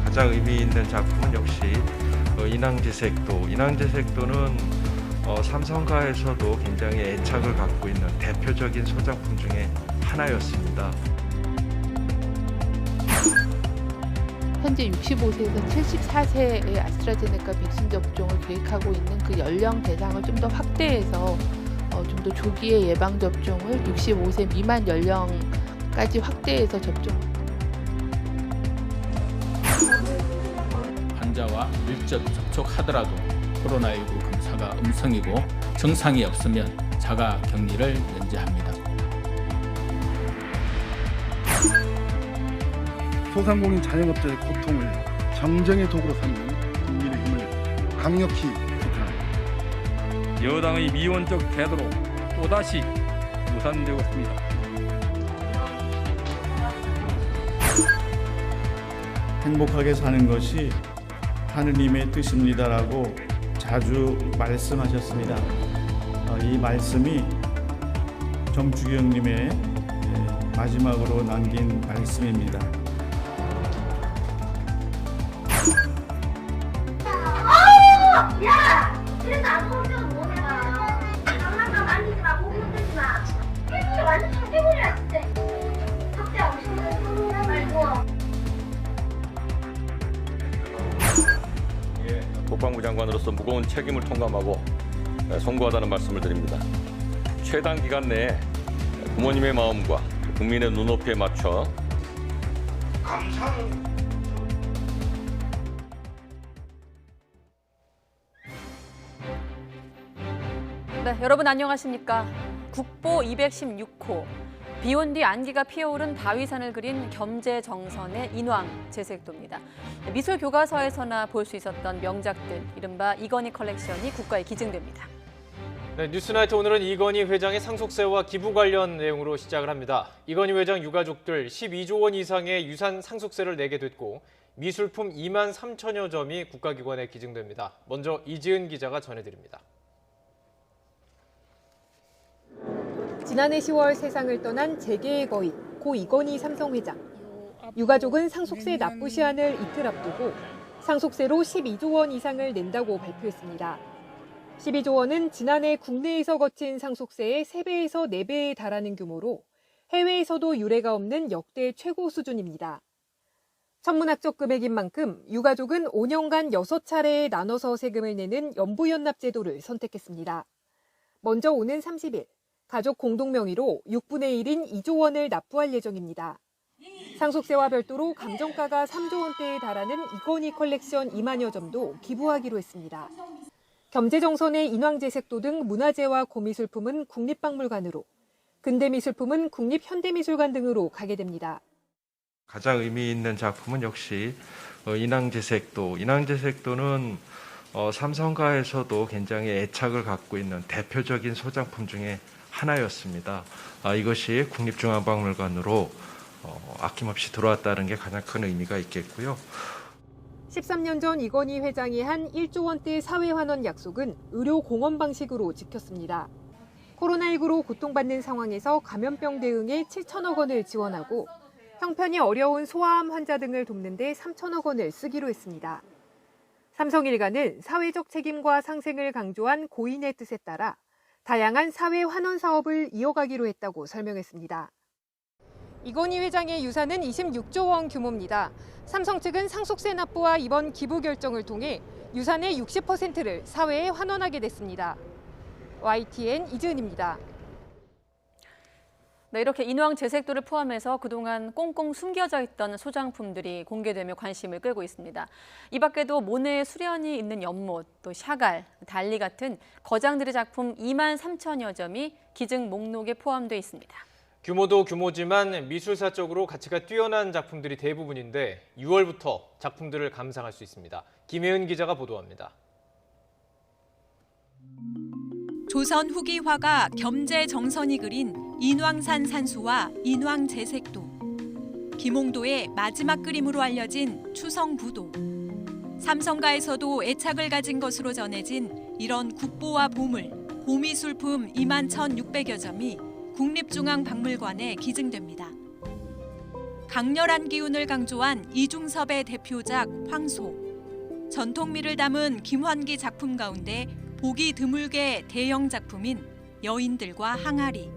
가장 의미 있는 작품은 역시 인왕제색도. 인왕제색도는 삼성가에서도 굉장히 애착을 갖고 있는 대표적인 소장품 중에 하나였습니다. 현재 65세에서 74세의 아스트라제네카 백신 접종을 계획하고 있는 그 연령 대상을 좀 더 확대해서 좀 더 조기에 예방 접종을 65세 미만 연령까지 확대해서 접종. 환자와 밀접 접촉하더라도 코로나19 검사가 음성이고 증상이 없으면 자가 격리를 면제합니다. 소상공인 자영업자의 고통을 정정의 도구로 삼는 국민의 힘을 강력히 비판합니다. 여당의 미온적 태도로 또다시 무산되고 있습니다. 행복하게 사는 것이 하느님의 뜻입니다라고 자주 말씀하셨습니다. 이 말씀이 정주경님의 마지막으로 남긴 말씀입니다. 야! 그래서 안 먹으면 뭐해봐. 장난감 만지지 마, 고기 흔들지 마. 깨물이 완전 청개구리야, 진짜. 각자 없으면 소문나 말고. 국방부 장관으로서 무거운 책임을 통감하고 송구하다는 말씀을 드립니다. 최단 기간 내에 부모님의 마음과 국민의 눈높이에 맞춰 네, 여러분 안녕하십니까? 국보 216호. 비온 뒤 안개가 피어오른 바위산을 그린 겸재정선의 인왕제색도입니다. 미술 교과서에서나 볼 수 있었던 명작들, 이른바 이건희 컬렉션이 국가에 기증됩니다. 네, 뉴스나이트 오늘은 이건희 회장의 상속세와 기부 관련 내용으로 시작을 합니다. 이건희 회장 유가족들 12조 원 이상의 유산 상속세를 내게 됐고 미술품 2만 3천여 점이 국가기관에 기증됩니다. 먼저 이지은 기자가 전해드립니다. 지난해 10월 세상을 떠난 재계의 거인 고 이건희 삼성회장. 유가족은 상속세 납부 시한을 이틀 앞두고 상속세로 12조 원 이상을 낸다고 발표했습니다. 12조 원은 지난해 국내에서 거친 상속세의 3배에서 4배에 달하는 규모로 해외에서도 유례가 없는 역대 최고 수준입니다. 천문학적 금액인 만큼 유가족은 5년간 6차례에 나눠서 세금을 내는 연부연납 제도를 선택했습니다. 먼저 오는 30일. 가족 공동 명의로 6분의 1인 2조 원을 납부할 예정입니다. 상속세와 별도로 감정가가 3조 원대에 달하는 이건희 컬렉션 2만여 점도 기부하기로 했습니다. 겸재정선의 인왕제색도 등 문화재와 고미술품은 국립박물관으로, 근대미술품은 국립현대미술관 등으로 가게 됩니다. 가장 의미 있는 작품은 역시 인왕제색도. 인왕제색도는 삼성가에서도 굉장히 애착을 갖고 있는 대표적인 소장품 중에 하나였습니다. 이것이 국립중앙박물관으로 아낌없이 들어왔다는 게 가장 큰 의미가 있겠고요. 13년 전 이건희 회장이 한 1조 원대 사회환원 약속은 의료공헌 방식으로 지켰습니다. 코로나19로 고통받는 상황에서 감염병 대응에 7천억 원을 지원하고 형편이 어려운 소아암 환자 등을 돕는 데 3천억 원을 쓰기로 했습니다. 삼성일가는 사회적 책임과 상생을 강조한 고인의 뜻에 따라 다양한 사회 환원 사업을 이어가기로 했다고 설명했습니다. 이건희 회장의 유산은 26조 원 규모입니다. 삼성 측은 상속세 납부와 이번 기부 결정을 통해 유산의 60%를 사회에 환원하게 됐습니다. YTN 이지은입니다. 네, 이렇게 인왕제색도를 포함해서 그동안 꽁꽁 숨겨져 있던 소장품들이 공개되며 관심을 끌고 있습니다. 이 밖에도 모네의 수련이 있는 연못, 또 샤갈, 달리 같은 거장들의 작품 2만 3천여 점이 기증 목록에 포함되어 있습니다. 규모도 규모지만 미술사적으로 가치가 뛰어난 작품들이 대부분인데 6월부터 작품들을 감상할 수 있습니다. 김혜은 기자가 보도합니다. 조선 후기 화가 겸재정선이 그린 인왕산 산수와 인왕제색도, 김홍도의 마지막 그림으로 알려진 추성부도, 삼성가에서도 애착을 가진 것으로 전해진 이런 국보와 보물, 고미술품 2만 1,600여 점이 국립중앙박물관에 기증됩니다. 강렬한 기운을 강조한 이중섭의 대표작 황소. 전통미를 담은 김환기 작품 가운데 보기 드물게 대형 작품인 여인들과 항아리.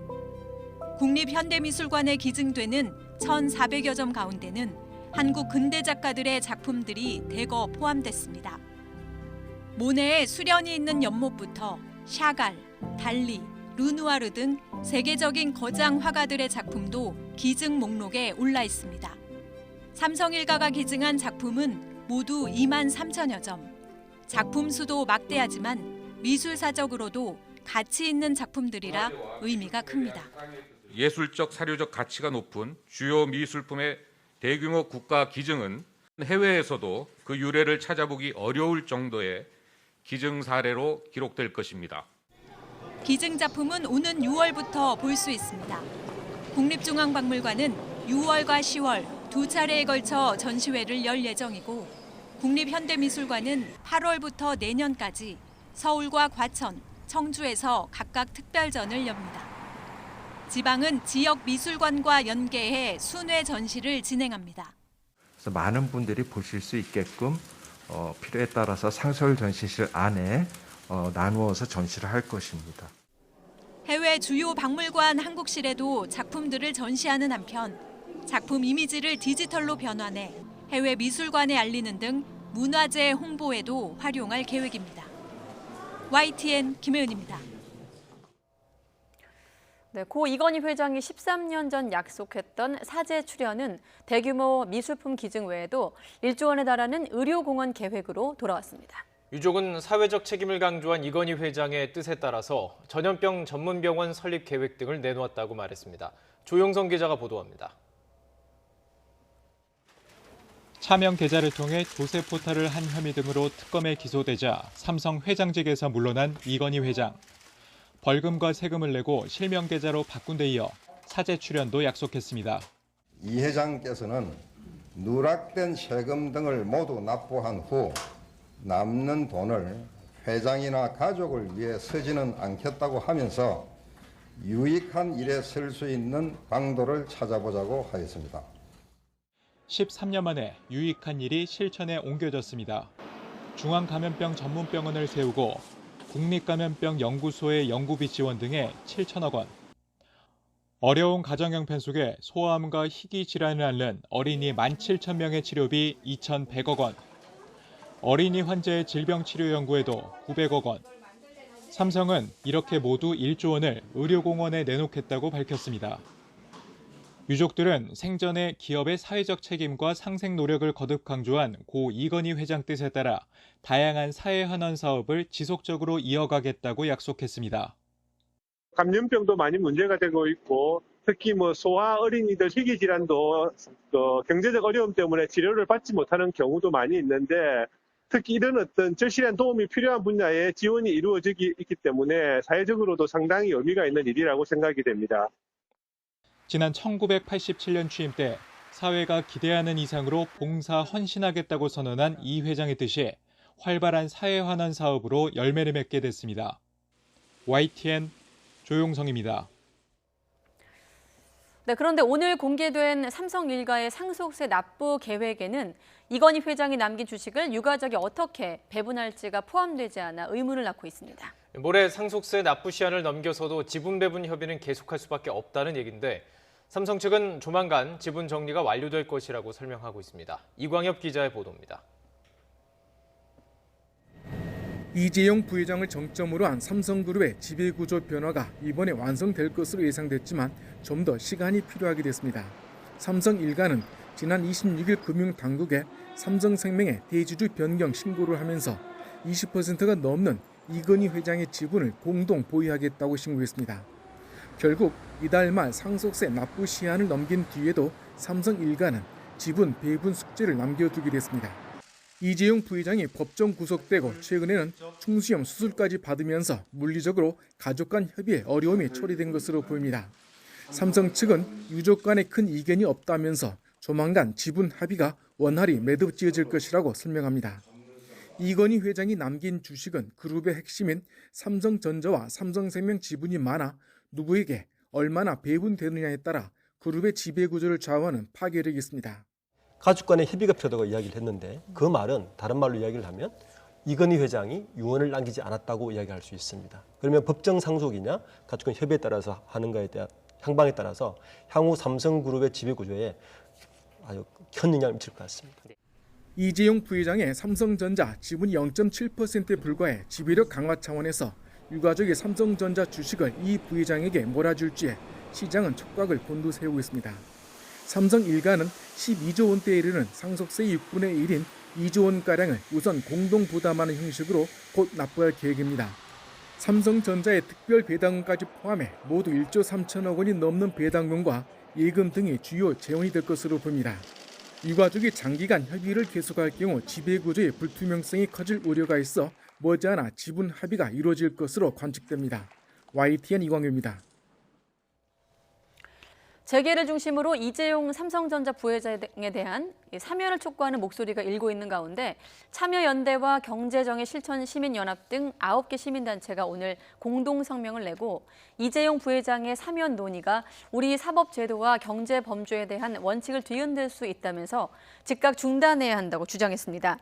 국립현대미술관에 기증되는 1,400여 점 가운데는 한국 근대 작가들의 작품들이 대거 포함됐습니다. 모네의 수련이 있는 연못부터 샤갈, 달리, 르누아르 등 세계적인 거장 화가들의 작품도 기증 목록에 올라 있습니다. 삼성일가가 기증한 작품은 모두 23,000여 점. 작품 수도 막대하지만 미술사적으로도 가치 있는 작품들이라 의미가 큽니다. 예술적 사료적 가치가 높은 주요 미술품의 대규모 국가 기증은 해외에서도 그 유래를 찾아보기 어려울 정도의 기증 사례로 기록될 것입니다. 기증 작품은 오는 6월부터 볼 수 있습니다. 국립중앙박물관은 6월과 10월 두 차례에 걸쳐 전시회를 열 예정이고 국립현대미술관은 8월부터 내년까지 서울과 과천, 청주에서 각각 특별전을 엽니다. 지방은 지역 미술관과 연계해 순회 전시를 진행합니다. 그래서 많은 분들이 보실 수 있게끔 필요에 따라서 상설 전시실 안에 나누어서 전시를 할 것입니다. 해외 주요 박물관 한국실에도 작품들을 전시하는 한편 작품 이미지를 디지털로 변환해 해외 미술관에 알리는 등 문화재 홍보에도 활용할 계획입니다. YTN 김혜은입니다. 네, 고 이건희 회장이 13년 전 약속했던 사제 출연은 대규모 미술품 기증 외에도 1조 원에 달하는 의료공원 계획으로 돌아왔습니다. 유족은 사회적 책임을 강조한 이건희 회장의 뜻에 따라서 전염병 전문병원 설립 계획 등을 내놓았다고 말했습니다. 조영성 기자가 보도합니다. 차명 계좌를 통해 조세 포탈을 한 혐의 등으로 특검에 기소되자 삼성 회장직에서 물러난 이건희 회장. 벌금과 세금을 내고 실명 계좌로 바꾼 데 이어 사제 출연도 약속했습니다. 이 회장께서는 누락된 세금 등을 모두 납부한 후 남는 돈을 회장이나 가족을 위해 쓰지는 않겠다고 하면서 유익한 일에 쓸 수 있는 방도를 찾아보자고 하였습니다. 13년 만에 유익한 일이 실천에 옮겨졌습니다. 중앙감염병 전문병원을 세우고 국립감염병 연구소의 연구비 지원 등에 7천억 원. 어려운 가정형 폐속에 소아암과 희귀 질환을 앓는 어린이 17,000명의 치료비 2,100억 원. 어린이 환자의 질병 치료 연구에도 900억 원. 삼성은 이렇게 모두 1조 원을 의료공원에 내놓겠다고 밝혔습니다. 유족들은 생전에 기업의 사회적 책임과 상생 노력을 거듭 강조한 고 이건희 회장 뜻에 따라 다양한 사회 환원 사업을 지속적으로 이어가겠다고 약속했습니다. 감염병도 많이 문제가 되고 있고 특히 소아 어린이들 희귀 질환도 경제적 어려움 때문에 치료를 받지 못하는 경우도 많이 있는데 특히 이런 어떤 절실한 도움이 필요한 분야에 지원이 이루어지기 있기 때문에 사회적으로도 상당히 의미가 있는 일이라고 생각이 됩니다. 지난 1987년 취임 때 사회가 기대하는 이상으로 봉사 헌신하겠다고 선언한 이 회장의 뜻이 활발한 사회 환원 사업으로 열매를 맺게 됐습니다. YTN 조용성입니다. 네, 그런데 오늘 공개된 삼성 일가의 상속세 납부 계획에는 이건희 회장이 남긴 주식을 유가족이 어떻게 배분할지가 포함되지 않아 의문을 낳고 있습니다. 모레 상속세 납부 시한을 넘겨서도 지분 배분 협의는 계속할 수밖에 없다는 얘기인데 삼성 측은 조만간 지분 정리가 완료될 것이라고 설명하고 있습니다. 이광엽 기자의 보도입니다. 이재용 부회장을 정점으로 한 삼성그룹의 지배구조 변화가 이번에 완성될 것으로 예상됐지만 좀 더 시간이 필요하게 됐습니다. 삼성 일가는 지난 26일 금융당국에 삼성생명의 대주주 변경 신고를 하면서 20%가 넘는 이건희 회장의 지분을 공동 보유하겠다고 신고했습니다. 결국 이달 말 상속세 납부 시한을 넘긴 뒤에도 삼성 일가는 지분 배분 숙제를 남겨두게 됐습니다. 이재용 부회장이 법정 구속되고 최근에는 충수염 수술까지 받으면서 물리적으로 가족 간 협의에 어려움이 초래된 것으로 보입니다. 삼성 측은 유족 간에 큰 이견이 없다면서 조만간 지분 합의가 원활히 매듭지어질 것이라고 설명합니다. 이건희 회장이 남긴 주식은 그룹의 핵심인 삼성전자와 삼성생명 지분이 많아 누구에게 얼마나 배분되느냐에 따라 그룹의 지배구조를 좌우하는 파괴력이 있습니다. 가족 간의 협의가 필요하다고 이야기를 했는데 그 말은 다른 말로 이야기를 하면 이건희 회장이 유언을 남기지 않았다고 이야기할 수 있습니다. 그러면 법정 상속이냐 가족 간 협의에 따라서 하는가에 대한 향방에 따라서 향후 삼성그룹의 지배구조에 아주 큰 영향을 미칠 것 같습니다. 이재용 부회장의 삼성전자 지분이 0.7%에 불과해 지배력 강화 차원에서 유가족의 삼성전자 주식을 이 부회장에게 몰아줄지에 시장은 촉각을 곤두세우고 있습니다. 삼성 일가는 12조 원대에 이르는 상속세의 6분의 1인 2조 원가량을 우선 공동 부담하는 형식으로 곧 납부할 계획입니다. 삼성전자의 특별 배당금까지 포함해 모두 1조 3천억 원이 넘는 배당금과 예금 등이 주요 재원이 될 것으로 보입니다. 유가족이 장기간 협의를 계속할 경우 지배구조의 불투명성이 커질 우려가 있어 머지않아 지분 합의가 이루어질 것으로 관측됩니다. YTN 이광규입니다. 재계를 중심으로 이재용 삼성전자 부회장에 대한 사면을 촉구하는 목소리가 일고 있는 가운데 참여연대와 경제정의 실천시민연합 등 9개 시민단체가 오늘 공동성명을 내고 이재용 부회장의 사면 논의가 우리 사법제도와 경제범죄에 대한 원칙을 뒤흔들 수 있다면서 즉각 중단해야 한다고 주장했습니다.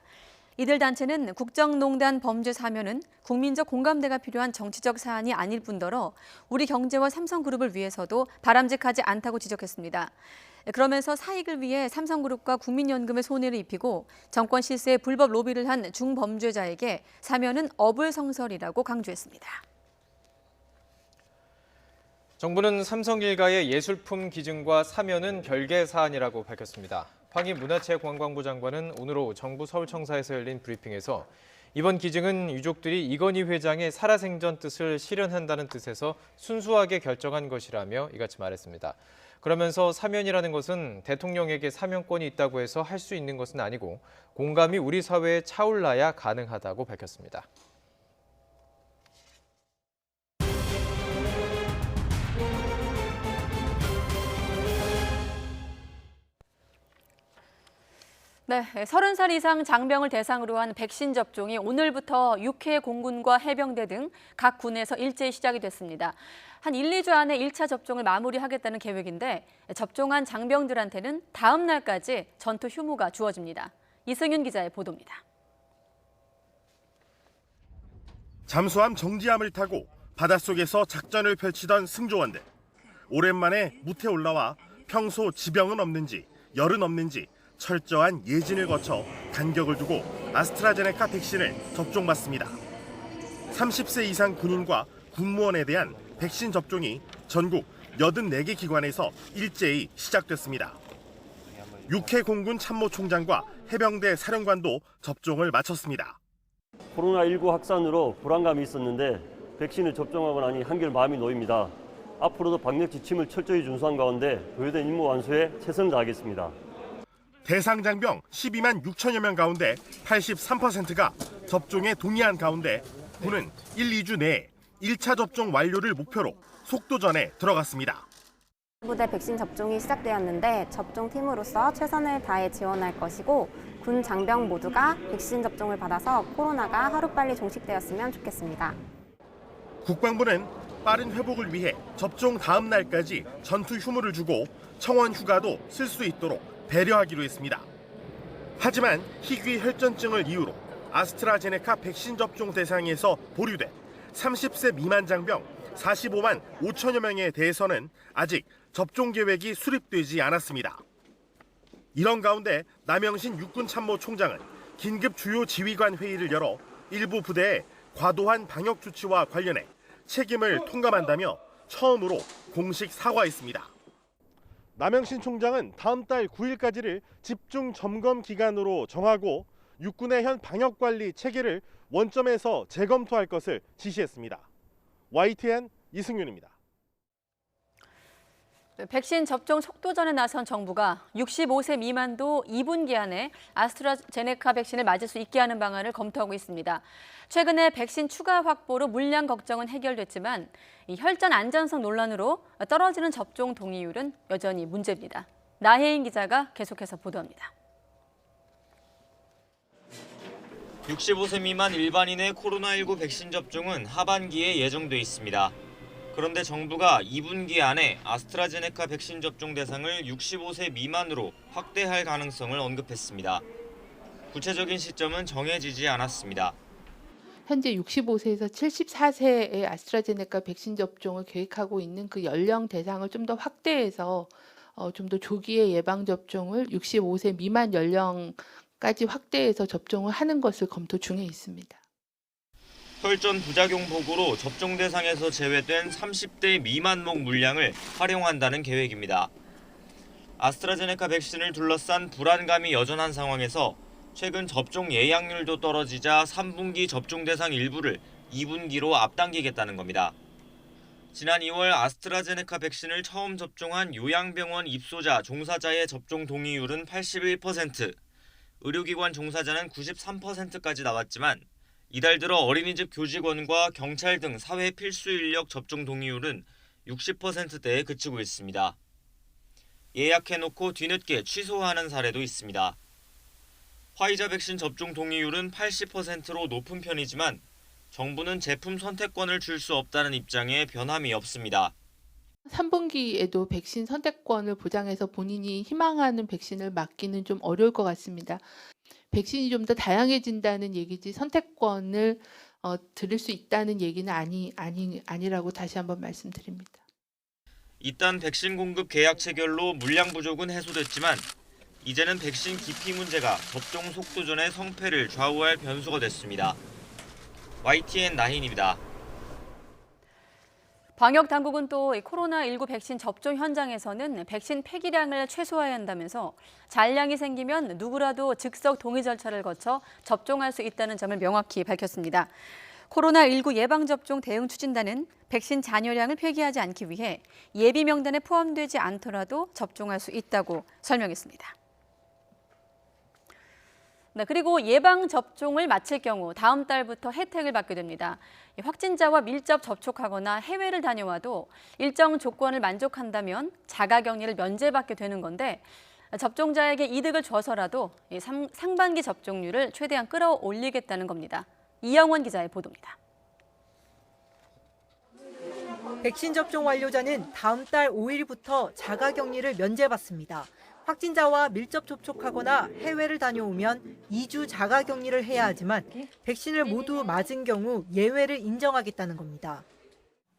이들 단체는 국정농단 범죄 사면은 국민적 공감대가 필요한 정치적 사안이 아닐 뿐더러 우리 경제와 삼성그룹을 위해서도 바람직하지 않다고 지적했습니다. 그러면서 사익을 위해 삼성그룹과 국민연금에 손해를 입히고 정권 실세에 불법 로비를 한 중범죄자에게 사면은 어불성설이라고 강조했습니다. 정부는 삼성 일가의 예술품 기증과 사면은 별개 사안이라고 밝혔습니다. 황희 문화체육관광부 장관은 오늘 오후 정부 서울청사에서 열린 브리핑에서 이번 기증은 유족들이 이건희 회장의 살아생전 뜻을 실현한다는 뜻에서 순수하게 결정한 것이라며 이같이 말했습니다. 그러면서 사면이라는 것은 대통령에게 사면권이 있다고 해서 할 수 있는 것은 아니고 공감이 우리 사회에 차올라야 가능하다고 밝혔습니다. 네, 30살 이상 장병을 대상으로 한 백신 접종이 오늘부터 육해 공군과 해병대 등 각 군에서 일제히 시작이 됐습니다. 한 1, 2주 안에 1차 접종을 마무리하겠다는 계획인데 접종한 장병들한테는 다음 날까지 전투 휴무가 주어집니다. 이승윤 기자의 보도입니다. 잠수함 정지함을 타고 바닷속에서 작전을 펼치던 승조원들. 오랜만에 무태 올라와 평소 지병은 없는지 열은 없는지 철저한 예진을 거쳐 간격을 두고 아스트라제네카 백신을 접종받습니다. 30세 이상 군인과 군무원에 대한 백신 접종이 전국 84개 기관에서 일제히 시작됐습니다. 육해 공군 참모총장과 해병대 사령관도 접종을 마쳤습니다. 코로나19 확산으로 불안감이 있었는데 백신을 접종하고 나니 한결 마음이 놓입니다. 앞으로도 방역 지침을 철저히 준수한 가운데 부여된 임무 완수에 최선을 다하겠습니다. 대상 장병 12만 6천여 명 가운데 83%가 접종에 동의한 가운데 군은 1, 2주 내에 1차 접종 완료를 목표로 속도전에 들어갔습니다. 부대 백신 접종이 시작되었는데 접종팀으로서 최선을 다해 지원할 것이고 군 장병 모두가 백신 접종을 받아서 코로나가 하루빨리 종식되었으면 좋겠습니다. 국방부는 빠른 회복을 위해 접종 다음 날까지 전투 휴무를 주고 청원 휴가도 쓸 수 있도록 배려하기로 했습니다. 하지만 희귀 혈전증을 이유로 아스트라제네카 백신 접종 대상에서 보류된 30세 미만 장병 45만 5천여 명에 대해서는 아직 접종 계획이 수립되지 않았습니다. 이런 가운데 남영신 육군참모총장은 긴급 주요 지휘관 회의를 열어 일부 부대의 과도한 방역 조치와 관련해 책임을 통감한다며 처음으로 공식 사과했습니다. 남영신 총장은 다음 달 9일까지를 집중 점검 기간으로 정하고 육군의 현 방역 관리 체계를 원점에서 재검토할 것을 지시했습니다. YTN 이승윤입니다. 백신 접종 속도전에 나선 정부가 65세 미만도 2분기 안에 아스트라제네카 백신을 맞을 수 있게 하는 방안을 검토하고 있습니다. 최근에 백신 추가 확보로 물량 걱정은 해결됐지만 이 혈전 안전성 논란으로 떨어지는 접종 동의율은 여전히 문제입니다. 나혜인 기자가 계속해서 보도합니다. 65세 미만 일반인의 코로나19 백신 접종은 하반기에 예정돼 있습니다. 그런데 정부가 2분기 안에 아스트라제네카 백신 접종 대상을 65세 미만으로 확대할 가능성을 언급했습니다. 구체적인 시점은 정해지지 않았습니다. 현재 65세에서 74세의 아스트라제네카 백신 접종을 계획하고 있는 그 연령 대상을 좀 더 확대해서 좀 더 조기에 예방 접종을 65세 미만 연령까지 확대해서 접종을 하는 것을 검토 중에 있습니다. 혈전 부작용 보고로 접종 대상에서 제외된 30대 미만목 물량을 활용한다는 계획입니다. 아스트라제네카 백신을 둘러싼 불안감이 여전한 상황에서 최근 접종 예약률도 떨어지자 3분기 접종 대상 일부를 2분기로 앞당기겠다는 겁니다. 지난 2월 아스트라제네카 백신을 처음 접종한 요양병원 입소자, 종사자의 접종 동의율은 81%, 의료기관 종사자는 93%까지 나왔지만 이달 들어 어린이집 교직원과 경찰 등 사회 필수 인력 접종 동의율은 60%대에 그치고 있습니다. 예약해놓고 뒤늦게 취소하는 사례도 있습니다. 화이자 백신 접종 동의율은 80%로 높은 편이지만 정부는 제품 선택권을 줄 수 없다는 입장에 변함이 없습니다. 3분기에도 백신 선택권을 보장해서 본인이 희망하는 백신을 맞기는 좀 어려울 것 같습니다. 백신이 좀 더 다양해진다는 얘기지 선택권을 드릴 수 있다는 얘기는 아니라고 다시 한번 말씀드립니다. 이딴 백신 공급 계약 체결로 물량 부족은 해소됐지만 이제는 백신 기피 문제가 접종 속도전의 성패를 좌우할 변수가 됐습니다. YTN 나힌입니다. 방역 당국은 또 코로나19 백신 접종 현장에서는 백신 폐기량을 최소화해야 한다면서 잔량이 생기면 누구라도 즉석 동의 절차를 거쳐 접종할 수 있다는 점을 명확히 밝혔습니다. 코로나19 예방접종 대응 추진단은 백신 잔여량을 폐기하지 않기 위해 예비 명단에 포함되지 않더라도 접종할 수 있다고 설명했습니다. 네, 그리고 예방접종을 마칠 경우 다음 달부터 혜택을 받게 됩니다. 확진자와 밀접 접촉하거나 해외를 다녀와도 일정 조건을 만족한다면 자가격리를 면제받게 되는 건데 접종자에게 이득을 줘서라도 상반기 접종률을 최대한 끌어올리겠다는 겁니다. 이영원 기자의 보도입니다. 백신 접종 완료자는 다음 달 5일부터 자가격리를 면제받습니다. 확진자와 밀접 접촉하거나 해외를 다녀오면 2주 자가격리를 해야 하지만 백신을 모두 맞은 경우 예외를 인정하겠다는 겁니다.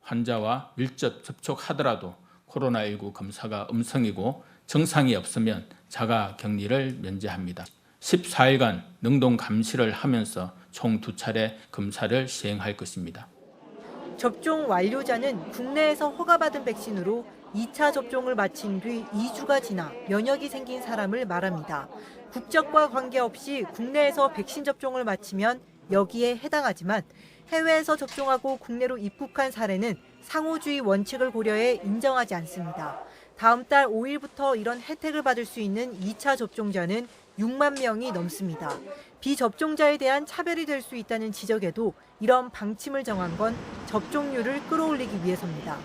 환자와 밀접 접촉하더라도 코로나19 검사가 음성이고 증상이 없으면 자가격리를 면제합니다. 14일간 능동 감시를 하면서 총 2차례 검사를 시행할 것입니다. 접종 완료자는 국내에서 허가받은 백신으로 2차 접종을 마친 뒤 2주가 지나 면역이 생긴 사람을 말합니다. 국적과 관계없이 국내에서 백신 접종을 마치면 여기에 해당하지만 해외에서 접종하고 국내로 입국한 사례는 상호주의 원칙을 고려해 인정하지 않습니다. 다음 달 5일부터 이런 혜택을 받을 수 있는 2차 접종자는 6만 명이 넘습니다. 비접종자에 대한 차별이 될 수 있다는 지적에도 이런 방침을 정한 건 접종률을 끌어올리기 위해서입니다.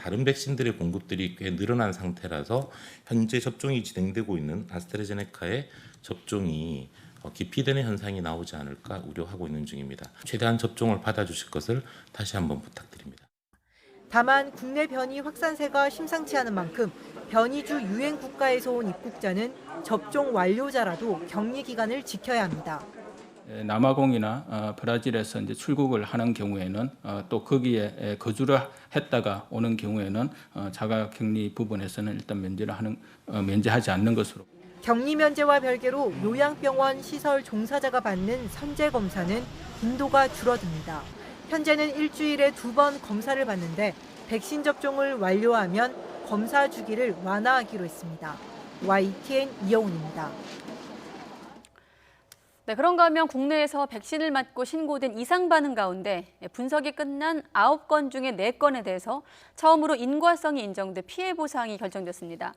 다른 백신들의 공급들이 꽤 늘어난 상태라서 현재 접종이 진행되고 있는 아스트라제네카의 접종이 기피되는 현상이 나오지 않을까 우려하고 있는 중입니다. 최대한 접종을 받아주실 것을 다시 한번 부탁드립니다. 다만 국내 변이 확산세가 심상치 않은 만큼 변이주 유행 국가에서 온 입국자는 접종 완료자라도 격리 기간을 지켜야 합니다. 남아공이나 브라질에서 이제 출국을 하는 경우에는 또 거기에 거주를 했다가 오는 경우에는 자가격리 부분에서는 일단 면제하지 않는 것으로. 격리 면제와 별개로 요양병원 시설 종사자가 받는 선제 검사는 빈도가 줄어듭니다. 현재는 일주일에 2번 검사를 받는데 백신 접종을 완료하면 검사 주기를 완화하기로 했습니다. YTN 이영훈입니다. 네, 그런가 하면 국내에서 백신을 맞고 신고된 이상 반응 가운데 분석이 끝난 9건 중에 4건에 대해서 처음으로 인과성이 인정돼 피해 보상이 결정됐습니다.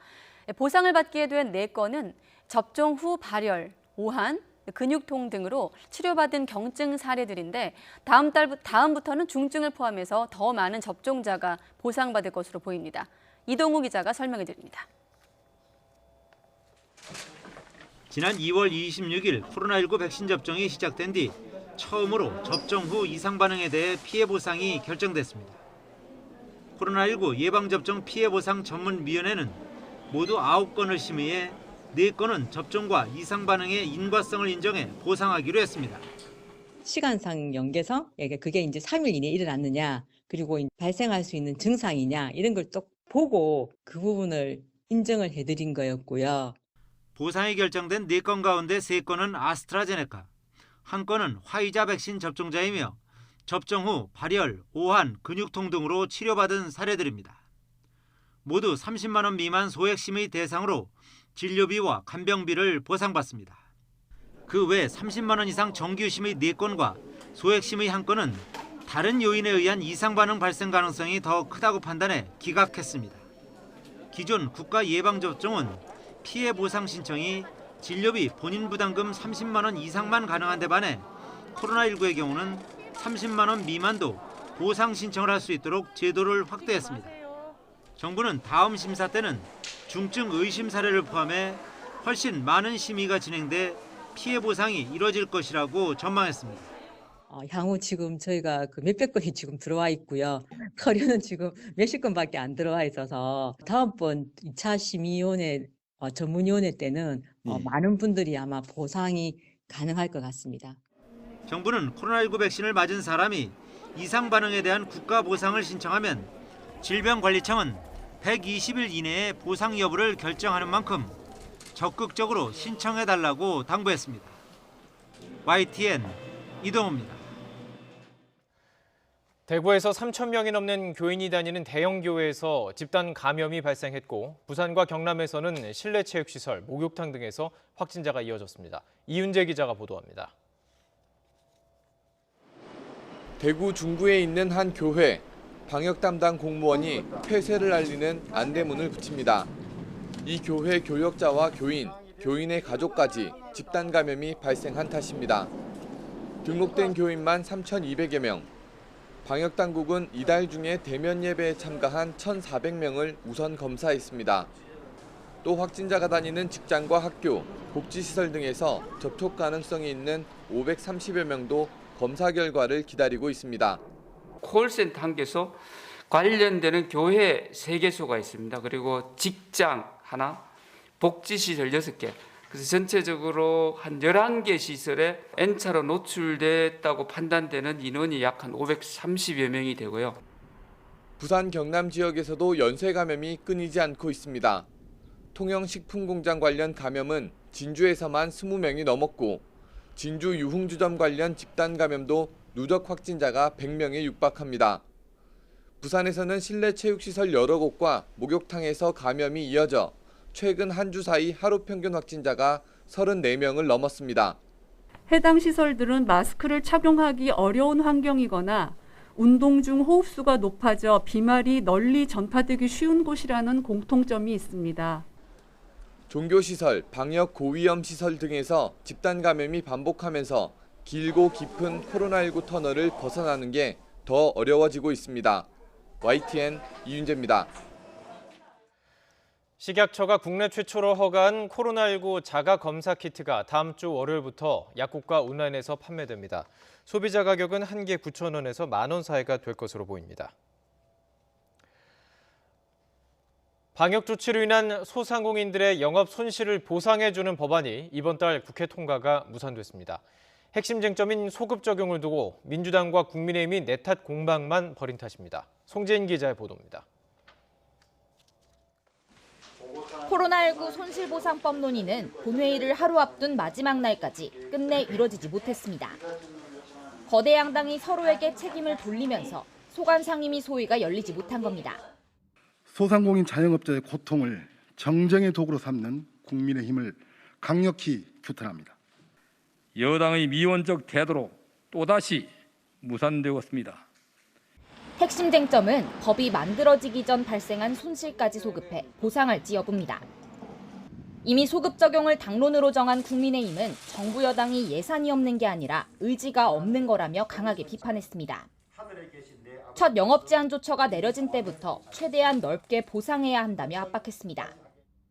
보상을 받게 된 4건은 접종 후 발열, 오한, 근육통 등으로 치료받은 경증 사례들인데 다음부터는 중증을 포함해서 더 많은 접종자가 보상받을 것으로 보입니다. 이동우 기자가 설명해 드립니다. 지난 2월 26일 코로나19 백신 접종이 시작된 뒤 처음으로 접종 후 이상 반응에 대해 피해 보상이 결정됐습니다. 코로나19 예방접종 피해보상 전문위원회는 모두 9건을 심의해 4건은 접종과 이상 반응의 인과성을 인정해 보상하기로 했습니다. 시간상 연계성, 그게 이제 3일 이내에 일어났느냐, 그리고 발생할 수 있는 증상이냐 이런 걸 또 보고 그 부분을 인정을 해드린 거였고요. 보상이 결정된 4건 가운데 3건은 아스트라제네카, 1건은 화이자 백신 접종자이며 접종 후 발열, 오한, 근육통 등으로 치료받은 사례들입니다. 모두 30만 원 미만 소액심의 대상으로 진료비와 간병비를 보상받습니다. 그 외 30만 원 이상 정규심의 4건과 소액심의 1건은 다른 요인에 의한 이상 반응 발생 가능성이 더 크다고 판단해 기각했습니다. 기존 국가 예방접종은 피해 보상 신청이 진료비 본인 부담금 30만 원 이상만 가능한 데 반해 코로나19의 경우는 30만 원 미만도 보상 신청을 할 수 있도록 제도를 확대했습니다. 정부는 다음 심사 때는 중증 의심 사례를 포함해 훨씬 많은 심의가 진행돼 피해 보상이 이뤄질 것이라고 전망했습니다. 향후 지금 저희가 그 몇백 건이 지금 들어와 있고요. 커리어는 지금 몇십 건밖에 안 들어와 있어서 다음번 2차 심의위원회 전문위원회 때는 많은 분들이 아마 보상이 가능할 것 같습니다. 정부는 코로나19 백신을 맞은 사람이 이상 반응에 대한 국가 보상을 신청하면 질병관리청은 120일 이내에 보상 여부를 결정하는 만큼 적극적으로 신청해달라고 당부했습니다. YTN 이동호입니다. 대구에서 3,000명이 넘는 교인이 다니는 대형 교회에서 집단 감염이 발생했고 부산과 경남에서는 실내 체육시설, 목욕탕 등에서 확진자가 이어졌습니다. 이윤재 기자가 보도합니다. 대구 중구에 있는 한 교회. 방역 담당 공무원이 폐쇄를 알리는 안대문을 붙입니다. 이 교회 교역자와 교인의 가족까지 집단 감염이 발생한 탓입니다. 등록된 교인만 3,200여 명. 방역 당국은 이달 중에 대면 예배에 참가한 1,400명을 우선 검사했습니다. 또 확진자가 다니는 직장과 학교, 복지시설 등에서 접촉 가능성이 있는 530여 명도 검사 결과를 기다리고 있습니다. 콜센터 한 개소, 관련되는 교회 3개소가 있습니다. 그리고 직장 하나, 복지시설 6개. 그래서 전체적으로 한 11개 시설에 N차로 노출됐다고 판단되는 인원이 약 한 530여 명이 되고요. 부산 경남 지역에서도 연쇄 감염이 끊이지 않고 있습니다. 통영식품공장 관련 감염은 진주에서만 20명이 넘었고 진주 유흥주점 관련 집단 감염도 누적 확진자가 100명에 육박합니다. 부산에서는 실내 체육시설 여러 곳과 목욕탕에서 감염이 이어져 최근 한 주 사이 하루 평균 확진자가 34명을 넘었습니다. 해당 시설들은 마스크를 착용하기 어려운 환경이거나 운동 중 호흡수가 높아져 비말이 널리 전파되기 쉬운 곳이라는 공통점이 있습니다. 종교시설, 방역 고위험 시설 등에서 집단 감염이 반복하면서 길고 깊은 코로나19 터널을 벗어나는 게 더 어려워지고 있습니다. YTN 이윤재입니다. 식약처가 국내 최초로 허가한 코로나19 자가 검사 키트가 다음 주 월요일부터 약국과 온라인에서 판매됩니다. 소비자 가격은 한 개 9,000원에서 10,000원 사이가 될 것으로 보입니다. 방역 조치로 인한 소상공인들의 영업 손실을 보상해주는 법안이 이번 달 국회 통과가 무산됐습니다. 핵심 쟁점인 소급 적용을 두고 민주당과 국민의힘이 내탓 공방만 벌인 탓입니다. 송재인 기자의 보도입니다. 코로나19 손실보상법 논의는 본회의를 하루 앞둔 마지막 날까지 끝내 이뤄지지 못했습니다. 거대 양당이 서로에게 책임을 돌리면서 소관 상임위 소위가 열리지 못한 겁니다. 소상공인 자영업자의 고통을 정쟁의 도구로 삼는 국민의힘을 강력히 규탄합니다. 여당의 미온적 태도로 또다시 무산되었습니다. 핵심 쟁점은 법이 만들어지기 전 발생한 손실까지 소급해 보상할지 여부입니다. 이미 소급 적용을 당론으로 정한 국민의힘은 정부 여당이 예산이 없는 게 아니라 의지가 없는 거라며 강하게 비판했습니다. 첫 영업 제한 조처가 내려진 때부터 최대한 넓게 보상해야 한다며 압박했습니다.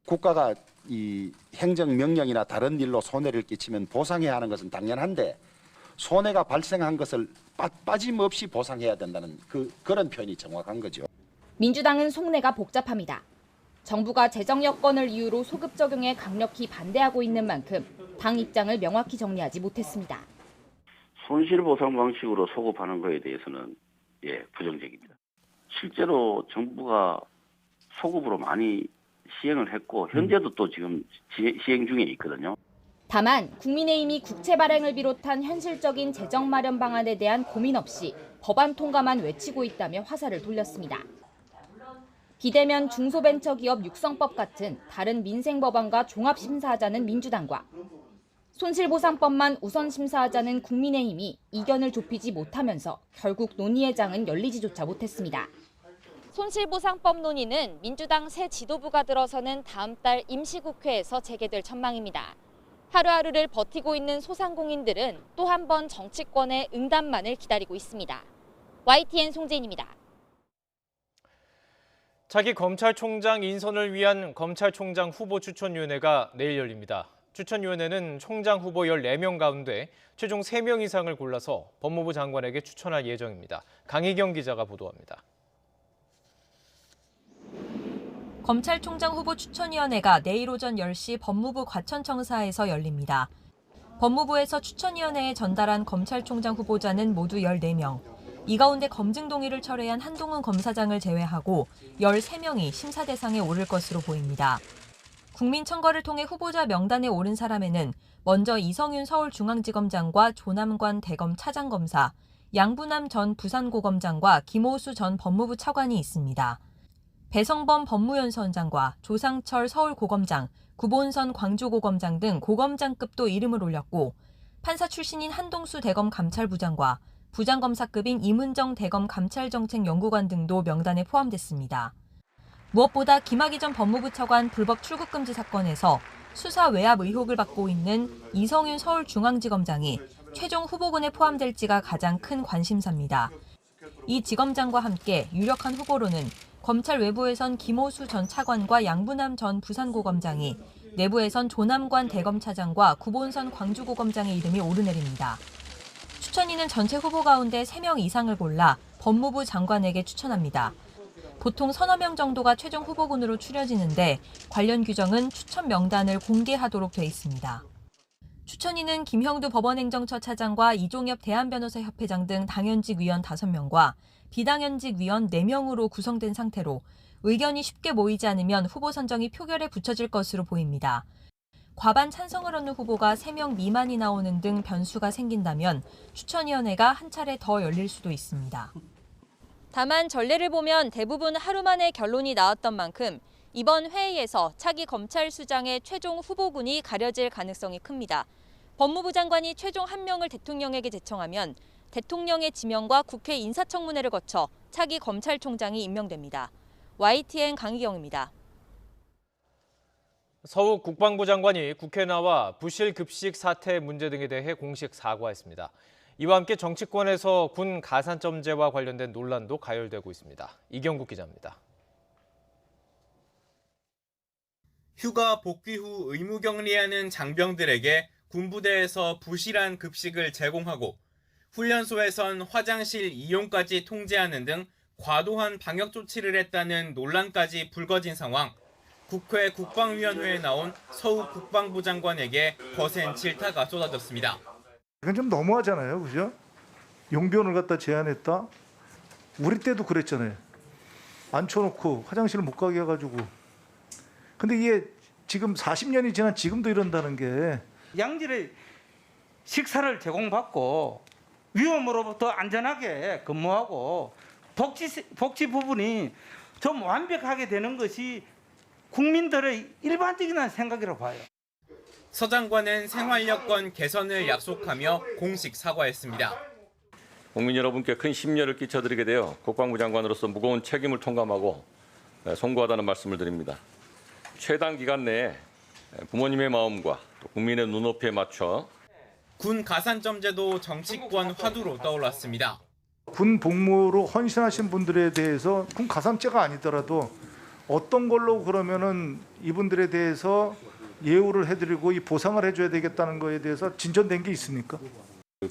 국가가 이 행정명령이나 다른 일로 손해를 끼치면 보상해야 하는 것은 당연한데 손해가 발생한 것을 빠짐없이 보상해야 된다는 그런 표현이 정확한 거죠. 민주당은 속내가 복잡합니다. 정부가 재정 여건을 이유로 소급 적용에 강력히 반대하고 있는 만큼 당 입장을 명확히 정리하지 못했습니다. 손실보상 방식으로 소급하는 것에 대해서는 부정적입니다. 실제로 정부가 소급으로 많이 시행을 했고 현재도 또 지금 시행 중에 있거든요. 다만 국민의힘이 국채 발행을 비롯한 현실적인 재정 마련 방안에 대한 고민 없이 법안 통과만 외치고 있다며 화살을 돌렸습니다. 비대면 중소벤처기업 육성법 같은 다른 민생 법안과 종합심사하자는 민주당과 손실보상법만 우선 심사하자는 국민의힘이 이견을 좁히지 못하면서 결국 논의의 장은 열리지조차 못했습니다. 손실보상법 논의는 민주당 새 지도부가 들어서는 다음 달 임시국회에서 재개될 전망입니다. 하루하루를 버티고 있는 소상공인들은 또 한 번 정치권의 응답만을 기다리고 있습니다. YTN 송재인입니다. 차기 검찰총장 인선을 위한 검찰총장 후보 추천위원회가 내일 열립니다. 추천위원회는 총장 후보 14명 가운데 최종 3명 이상을 골라서 법무부 장관에게 추천할 예정입니다. 강희경 기자가 보도합니다. 검찰총장 후보 추천위원회가 내일 오전 10시 법무부 과천청사에서 열립니다. 법무부에서 추천위원회에 전달한 검찰총장 후보자는 모두 14명. 이 가운데 검증 동의를 철회한 한동훈 검사장을 제외하고 13명이 심사 대상에 오를 것으로 보입니다. 국민청거를 통해 후보자 명단에 오른 사람에는 먼저 이성윤 서울중앙지검장과 조남관 대검 차장검사, 양부남 전 부산고검장과 김호수 전 법무부 차관이 있습니다. 배성범 법무연수원장과 조상철 서울고검장, 구본선 광주고검장 등 고검장급도 이름을 올렸고 판사 출신인 한동수 대검 감찰부장과 부장검사급인 이문정 대검 감찰정책연구관 등도 명단에 포함됐습니다. 무엇보다 김학의 전 법무부 차관 불법 출국금지 사건에서 수사 외압 의혹을 받고 있는 이성윤 서울중앙지검장이 최종 후보군에 포함될지가 가장 큰 관심사입니다. 이 지검장과 함께 유력한 후보로는 검찰 외부에선 김호수 전 차관과 양부남 전 부산고검장이, 내부에선 조남관 대검차장과 구본선 광주고검장의 이름이 오르내립니다. 추천위는 전체 후보 가운데 3명 이상을 골라 법무부 장관에게 추천합니다. 보통 서너 명 정도가 최종 후보군으로 추려지는데 관련 규정은 추천 명단을 공개하도록 돼 있습니다. 추천위는 김형두 법원행정처 차장과 이종엽 대한변호사협회장 등 당연직 위원 5명과 비당연직 위원 4명으로 구성된 상태로 의견이 쉽게 모이지 않으면 후보 선정이 표결에 붙여질 것으로 보입니다. 과반 찬성을 얻는 후보가 3명 미만이 나오는 등 변수가 생긴다면 추천위원회가 한 차례 더 열릴 수도 있습니다. 다만 전례를 보면 대부분 하루 만에 결론이 나왔던 만큼 이번 회의에서 차기 검찰수장의 최종 후보군이 가려질 가능성이 큽니다. 법무부 장관이 최종 1명을 대통령에게 제청하면 대통령의 지명과 국회 인사청문회를 거쳐 차기 검찰총장이 임명됩니다. YTN 강희경입니다. 서욱 국방부 장관이 국회에 나와 부실 급식 사태 문제 등에 대해 공식 사과했습니다. 이와 함께 정치권에서 군 가산점제와 관련된 논란도 가열되고 있습니다. 이경국 기자입니다. 휴가 복귀 후 의무 격리하는 장병들에게 군부대에서 부실한 급식을 제공하고 훈련소에선 화장실 이용까지 통제하는 등 과도한 방역 조치를 했다는 논란까지 불거진 상황. 국회 국방위원회에 나온 서욱 국방부 장관에게 거센 질타가 쏟아졌습니다. 이건 좀 너무하잖아요, 그죠? 용변을 갖다 제안했다. 우리 때도 그랬잖아요. 앉혀놓고 화장실을 못 가게 해가지고. 근데 이게 지금 40년이 지난 지금도 이런다는 게. 양질의 식사를 제공받고 위험으로부터 안전하게 근무하고 복지 부분이 좀 완벽하게 되는 것이 국민들의 일반적인 생각이라고 봐요. 서 장관은 생활 여건 개선을 약속하며 공식 사과했습니다. 국민 여러분께 큰 심려를 끼쳐드리게 되어 국방부 장관으로서 무거운 책임을 통감하고 송구하다는 말씀을 드립니다. 최단 기간 내에 부모님의 마음과 또 국민의 눈높이에 맞춰 군 가산점제도 정치권 화두로 떠올랐습니다. 군 복무로 헌신하신 분들에 대해서 군 가산제가 아니더라도 어떤 걸로 그러면은 이분들에 대해서 예우를 해드리고 이 보상을 해줘야 되겠다는 거에 대해서 진전된 게 있습니까?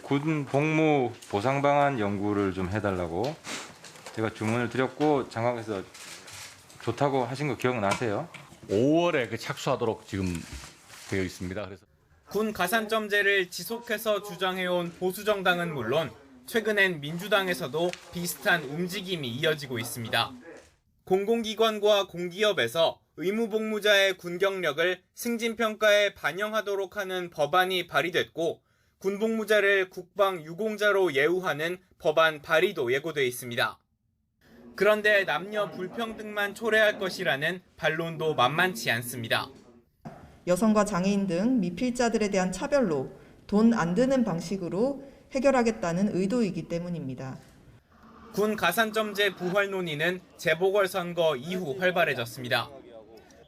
군 복무 보상 방안 연구를 좀 해달라고 제가 주문을 드렸고 장관께서 좋다고 하신 거 기억나세요? 5월에 착수하도록 지금 되어 있습니다. 그래서 군 가산점제를 지속해서 주장해온 보수정당은 물론 최근엔 민주당에서도 비슷한 움직임이 이어지고 있습니다. 공공기관과 공기업에서 의무복무자의 군 경력을 승진평가에 반영하도록 하는 법안이 발의됐고 군복무자를 국방 유공자로 예우하는 법안 발의도 예고돼 있습니다. 그런데 남녀 불평등만 초래할 것이라는 반론도 만만치 않습니다. 여성과 장애인 등 미필자들에 대한 차별로 돈 안 드는 방식으로 해결하겠다는 의도이기 때문입니다. 군 가산점제 부활 논의는 재보궐선거 이후 활발해졌습니다.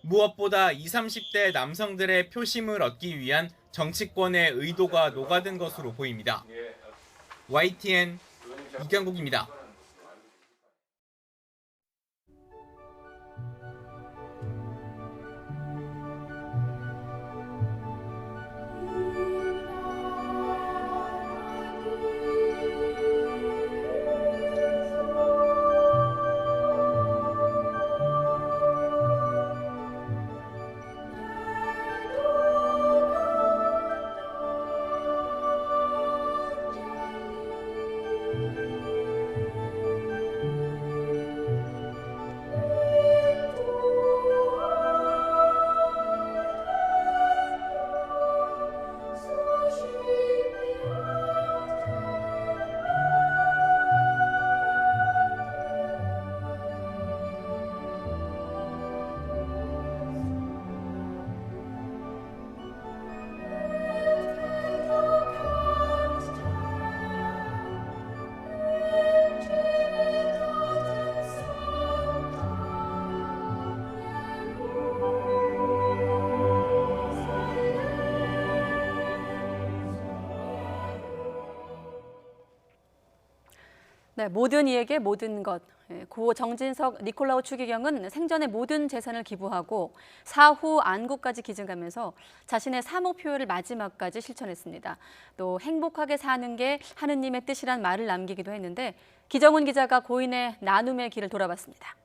무엇보다 20, 30대 남성들의 표심을 얻기 위한 정치권의 의도가 녹아든 것으로 보입니다. YTN 이경국입니다. 네, 모든 이에게 모든 것. 고 정진석 니콜라우 추기경은 생전의 모든 재산을 기부하고 사후 안구까지 기증하면서 자신의 사모표현을 마지막까지 실천했습니다. 또 행복하게 사는 게 하느님의 뜻이란 말을 남기기도 했는데 기정훈 기자가 고인의 나눔의 길을 돌아봤습니다.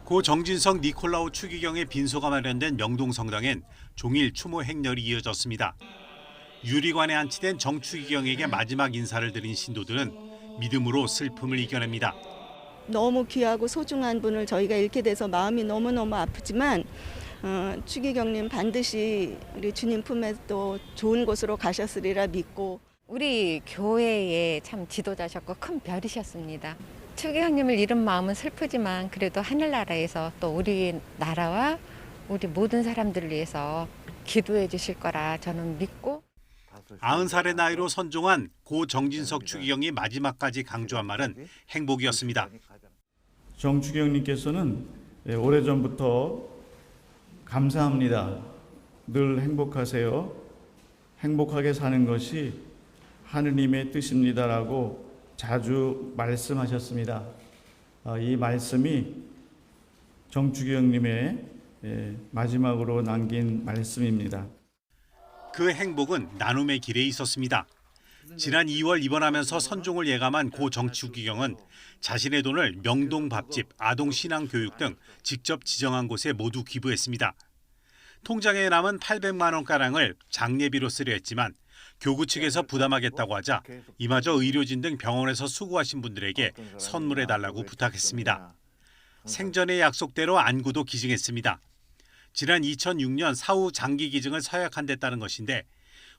고 정진석 니콜라우 추기경의 빈소가 마련된 명동성당엔 종일 추모 행렬이 이어졌습니다. 유리관에 안치된 정추기경에게 마지막 인사를 드린 신도들은 믿음으로 슬픔을 이겨냅니다. 너무 귀하고 소중한 분을 저희가 잃게 돼서 마음이 너무너무 아프지만 추기경님 반드시 우리 주님 품에 또 좋은 곳으로 가셨으리라 믿고 우리 교회의 참 지도자셨고 큰 별이셨습니다. 추기경님을 잃은 마음은 슬프지만 그래도 하늘나라에서 또 우리 나라와 우리 모든 사람들을 위해서 기도해 주실 거라 저는 믿고 90살의 나이로 선종한 고 정진석 추기경이 마지막까지 강조한 말은 행복이었습니다. 정 추기경님께서는 오래전부터 감사합니다. 늘 행복하세요. 행복하게 사는 것이 하느님의 뜻입니다라고 자주 말씀하셨습니다. 이 말씀이 정 추기경님의 마지막으로 남긴 말씀입니다. 그 행복은 나눔의 길에 있었습니다. 지난 2월 입원하면서 선종을 예감한 고 정추기경은 자신의 돈을 명동 밥집, 아동 신앙 교육 등 직접 지정한 곳에 모두 기부했습니다. 통장에 남은 800만 원가량을 장례비로 쓰려 했지만 교구 측에서 부담하겠다고 하자 이마저 의료진 등 병원에서 수고하신 분들에게 선물해달라고 부탁했습니다. 생전의 약속대로 안구도 기증했습니다. 지난 2006년 사후 장기 기증을 서약한 데 따른 것인데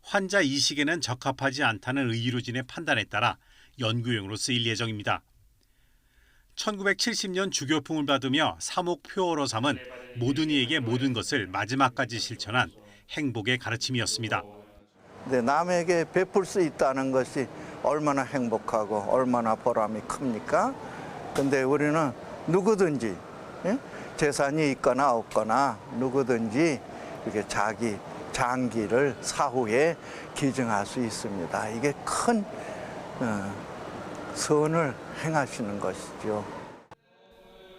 환자 이식에는 적합하지 않다는 의료진의 판단에 따라 연구용으로 쓰일 예정입니다. 1970년 주교풍을 받으며 사목표어로 삼은 모든 이에게 모든 것을 마지막까지 실천한 행복의 가르침이었습니다. 네, 남에게 베풀 수 있다는 것이 얼마나 행복하고 얼마나 보람이 큽니까? 근데 우리는 누구든지 재산이 있거나 없거나 누구든지 이렇게 자기 장기를 사후에 기증할 수 있습니다. 이게 큰 선을 행하시는 것이죠.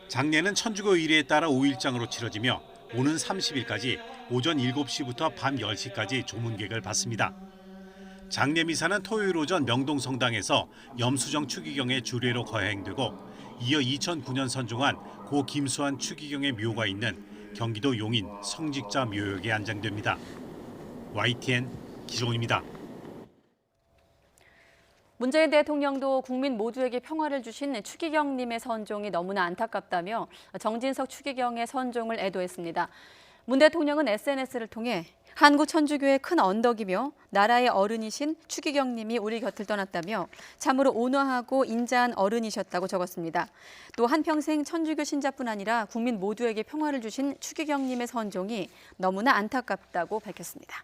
장례는 천주교 의례에 따라 5일장으로 치러지며 오는 30일까지 오전 7시부터 밤 10시까지 조문객을 받습니다. 장례 미사는 토요일 오전 명동성당에서 염수정 추기경의 주례로 거행되고 이어 2009년 선종한 고 김수환 추기경의 묘가 있는 경기도 용인 성직자 묘역에 안장됩니다. YTN 기종입니다. 문재인 대통령도 국민 모두에게 평화를 주신 추기경님의 선종이 너무나 안타깝다며 정진석 추기경의 선종을 애도했습니다. 문 대통령은 SNS를 통해 한국 천주교의 큰 언덕이며 나라의 어른이신 추기경님이 우리 곁을 떠났다며 참으로 온화하고 인자한 어른이셨다고 적었습니다. 또 한평생 천주교 신자뿐 아니라 국민 모두에게 평화를 주신 추기경님의 선종이 너무나 안타깝다고 밝혔습니다.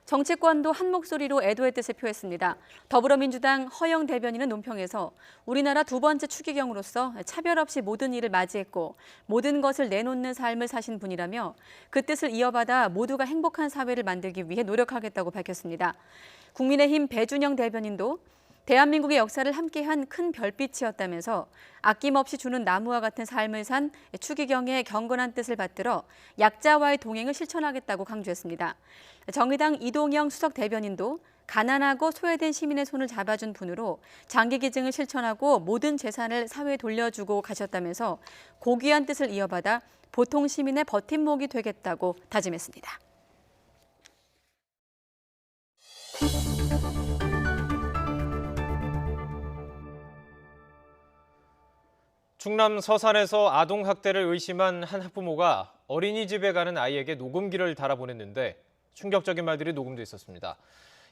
정치권도 한 목소리로 애도의 뜻을 표했습니다. 더불어민주당 허영 대변인은 논평에서 우리나라 두 번째 추기경으로서 차별 없이 모든 일을 맞이했고 모든 것을 내놓는 삶을 사신 분이라며 그 뜻을 이어받아 모두가 행복한 사회를 만들기 위해 노력하겠다고 밝혔습니다. 국민의힘 배준영 대변인도 대한민국의 역사를 함께한 큰 별빛이었다면서 아낌없이 주는 나무와 같은 삶을 산 추기경의 경건한 뜻을 받들어 약자와의 동행을 실천하겠다고 강조했습니다. 정의당 이동영 수석 대변인도 가난하고 소외된 시민의 손을 잡아준 분으로 장기기증을 실천하고 모든 재산을 사회에 돌려주고 가셨다면서 고귀한 뜻을 이어받아 보통 시민의 버팀목이 되겠다고 다짐했습니다. 충남 서산에서 아동학대를 의심한 한 학부모가 어린이집에 가는 아이에게 녹음기를 달아보냈는데 충격적인 말들이 녹음돼 있었습니다.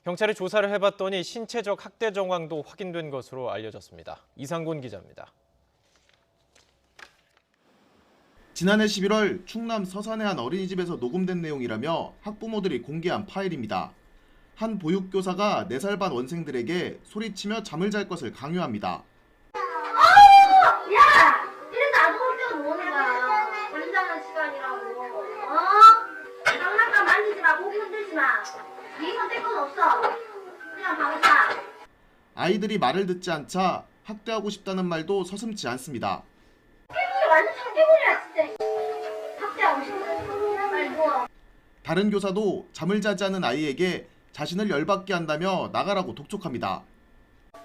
경찰이 조사를 해봤더니 신체적 학대 정황도 확인된 것으로 알려졌습니다. 이상곤 기자입니다. 지난해 11월 충남 서산의 한 어린이집에서 녹음된 내용이라며 학부모들이 공개한 파일입니다. 한 보육교사가 4살 반 원생들에게 소리치며 잠을 잘 것을 강요합니다. 야! 이래서 아동학대가 뭐는 거야? 잠자는 시간이라고. 장난감 만지지 마, 고기 흔들지 마. 네 선택권 없어. 그냥 방사. 아이들이 말을 듣지 않자 학대하고 싶다는 말도 서슴지 않습니다. 학대물이 완전 학대물이야 진짜. 학대하고 싶은 말고. 다른 교사도 잠을 자지 않은 아이에게 자신을 열받게 한다며 나가라고 독촉합니다.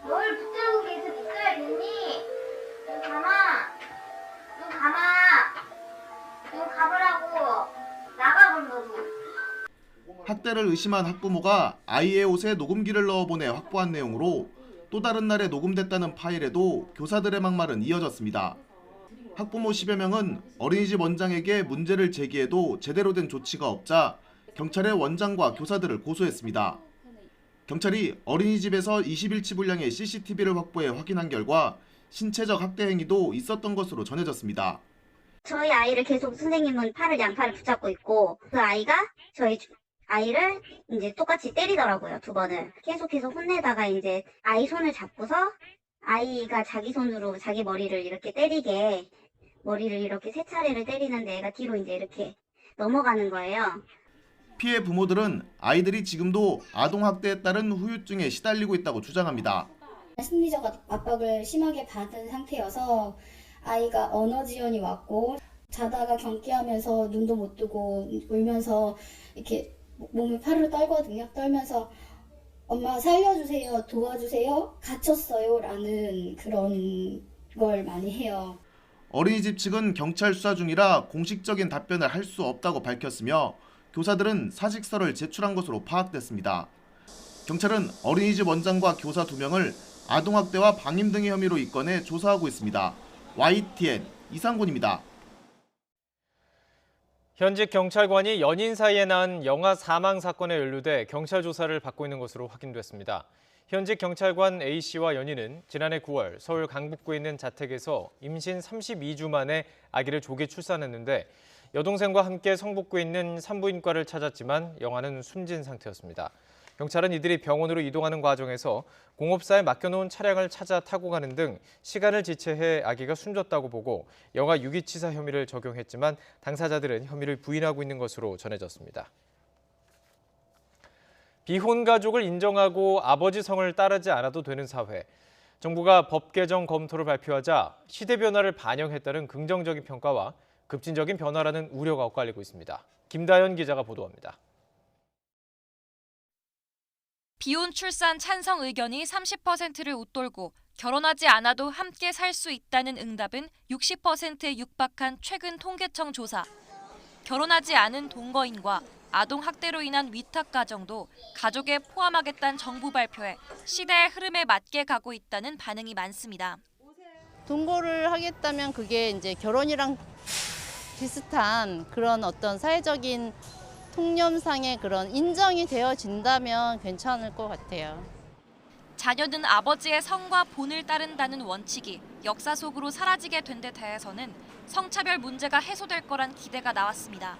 뭘 붙들고 계속 있어야겠니? 눈 감아. 눈 감아. 눈 감으라고. 나가 너도. 학대를 의심한 학부모가 아이의 옷에 녹음기를 넣어보내 확보한 내용으로 또 다른 날에 녹음됐다는 파일에도 교사들의 막말은 이어졌습니다. 학부모 10여 명은 어린이집 원장에게 문제를 제기해도 제대로 된 조치가 없자 경찰에 원장과 교사들을 고소했습니다. 경찰이 어린이집에서 20일치 분량의 CCTV를 확보해 확인한 결과 신체적 학대 행위도 있었던 것으로 전해졌습니다. 저희 아이를 계속 선생님은 양팔을 붙잡고 있고 그 아이가 저희 아이를 이제 똑같이 때리더라고요. 2번을. 계속해서 혼내다가 이제 아이 손을 잡고서 아이가 자기 손으로 자기 머리를 이렇게 때리게 머리를 이렇게 3차례를 때리는데 애가 뒤로 이제 이렇게 넘어가는 거예요. 피해 부모들은 아이들이 지금도 아동학대에 따른 후유증에 시달리고 있다고 주장합니다. 심리적 압박을 심하게 받은 상태여서 아이가 언어 지연이 왔고 자다가 경기하면서 눈도 못 뜨고 울면서 이렇게 몸을 파르르 떨거든요. 떨면서 엄마 살려주세요, 도와주세요, 갇혔어요 라는 그런 걸 많이 해요. 어린이집 측은 경찰 수사 중이라 공식적인 답변을 할 수 없다고 밝혔으며 교사들은 사직서를 제출한 것으로 파악됐습니다. 경찰은 어린이집 원장과 교사 2명을 아동학대와 방임 등의 혐의로 입건해 조사하고 있습니다. YTN 이상곤입니다. 현직 경찰관이 연인 사이에 낳은 영아 사망 사건에 연루돼 경찰 조사를 받고 있는 것으로 확인됐습니다. 현직 경찰관 A씨와 연인은 지난해 9월 서울 강북구에 있는 자택에서 임신 32주 만에 아기를 조기 출산했는데 여동생과 함께 성북구에 있는 산부인과를 찾았지만 영아는 숨진 상태였습니다. 경찰은 이들이 병원으로 이동하는 과정에서 공업사에 맡겨놓은 차량을 찾아 타고 가는 등 시간을 지체해 아기가 숨졌다고 보고 영아 유기치사 혐의를 적용했지만 당사자들은 혐의를 부인하고 있는 것으로 전해졌습니다. 비혼 가족을 인정하고 아버지 성을 따르지 않아도 되는 사회. 정부가 법 개정 검토를 발표하자 시대 변화를 반영했다는 긍정적인 평가와 급진적인 변화라는 우려가 엇갈리고 있습니다. 김다연 기자가 보도합니다. 비혼 출산 찬성 의견이 30%를 웃돌고 결혼하지 않아도 함께 살 수 있다는 응답은 60%에 육박한 최근 통계청 조사. 결혼하지 않은 동거인과 아동 학대로 인한 위탁 가정도 가족에 포함하겠다는 정부 발표에 시대의 흐름에 맞게 가고 있다는 반응이 많습니다. 동거를 하겠다면 그게 이제 결혼이랑 비슷한 그런 어떤 사회적인 통념상의 그런 인정이 되어진다면 괜찮을 것 같아요. 자녀는 아버지의 성과 본을 따른다는 원칙이 역사 속으로 사라지게 된 데 대해서는 성차별 문제가 해소될 거란 기대가 나왔습니다.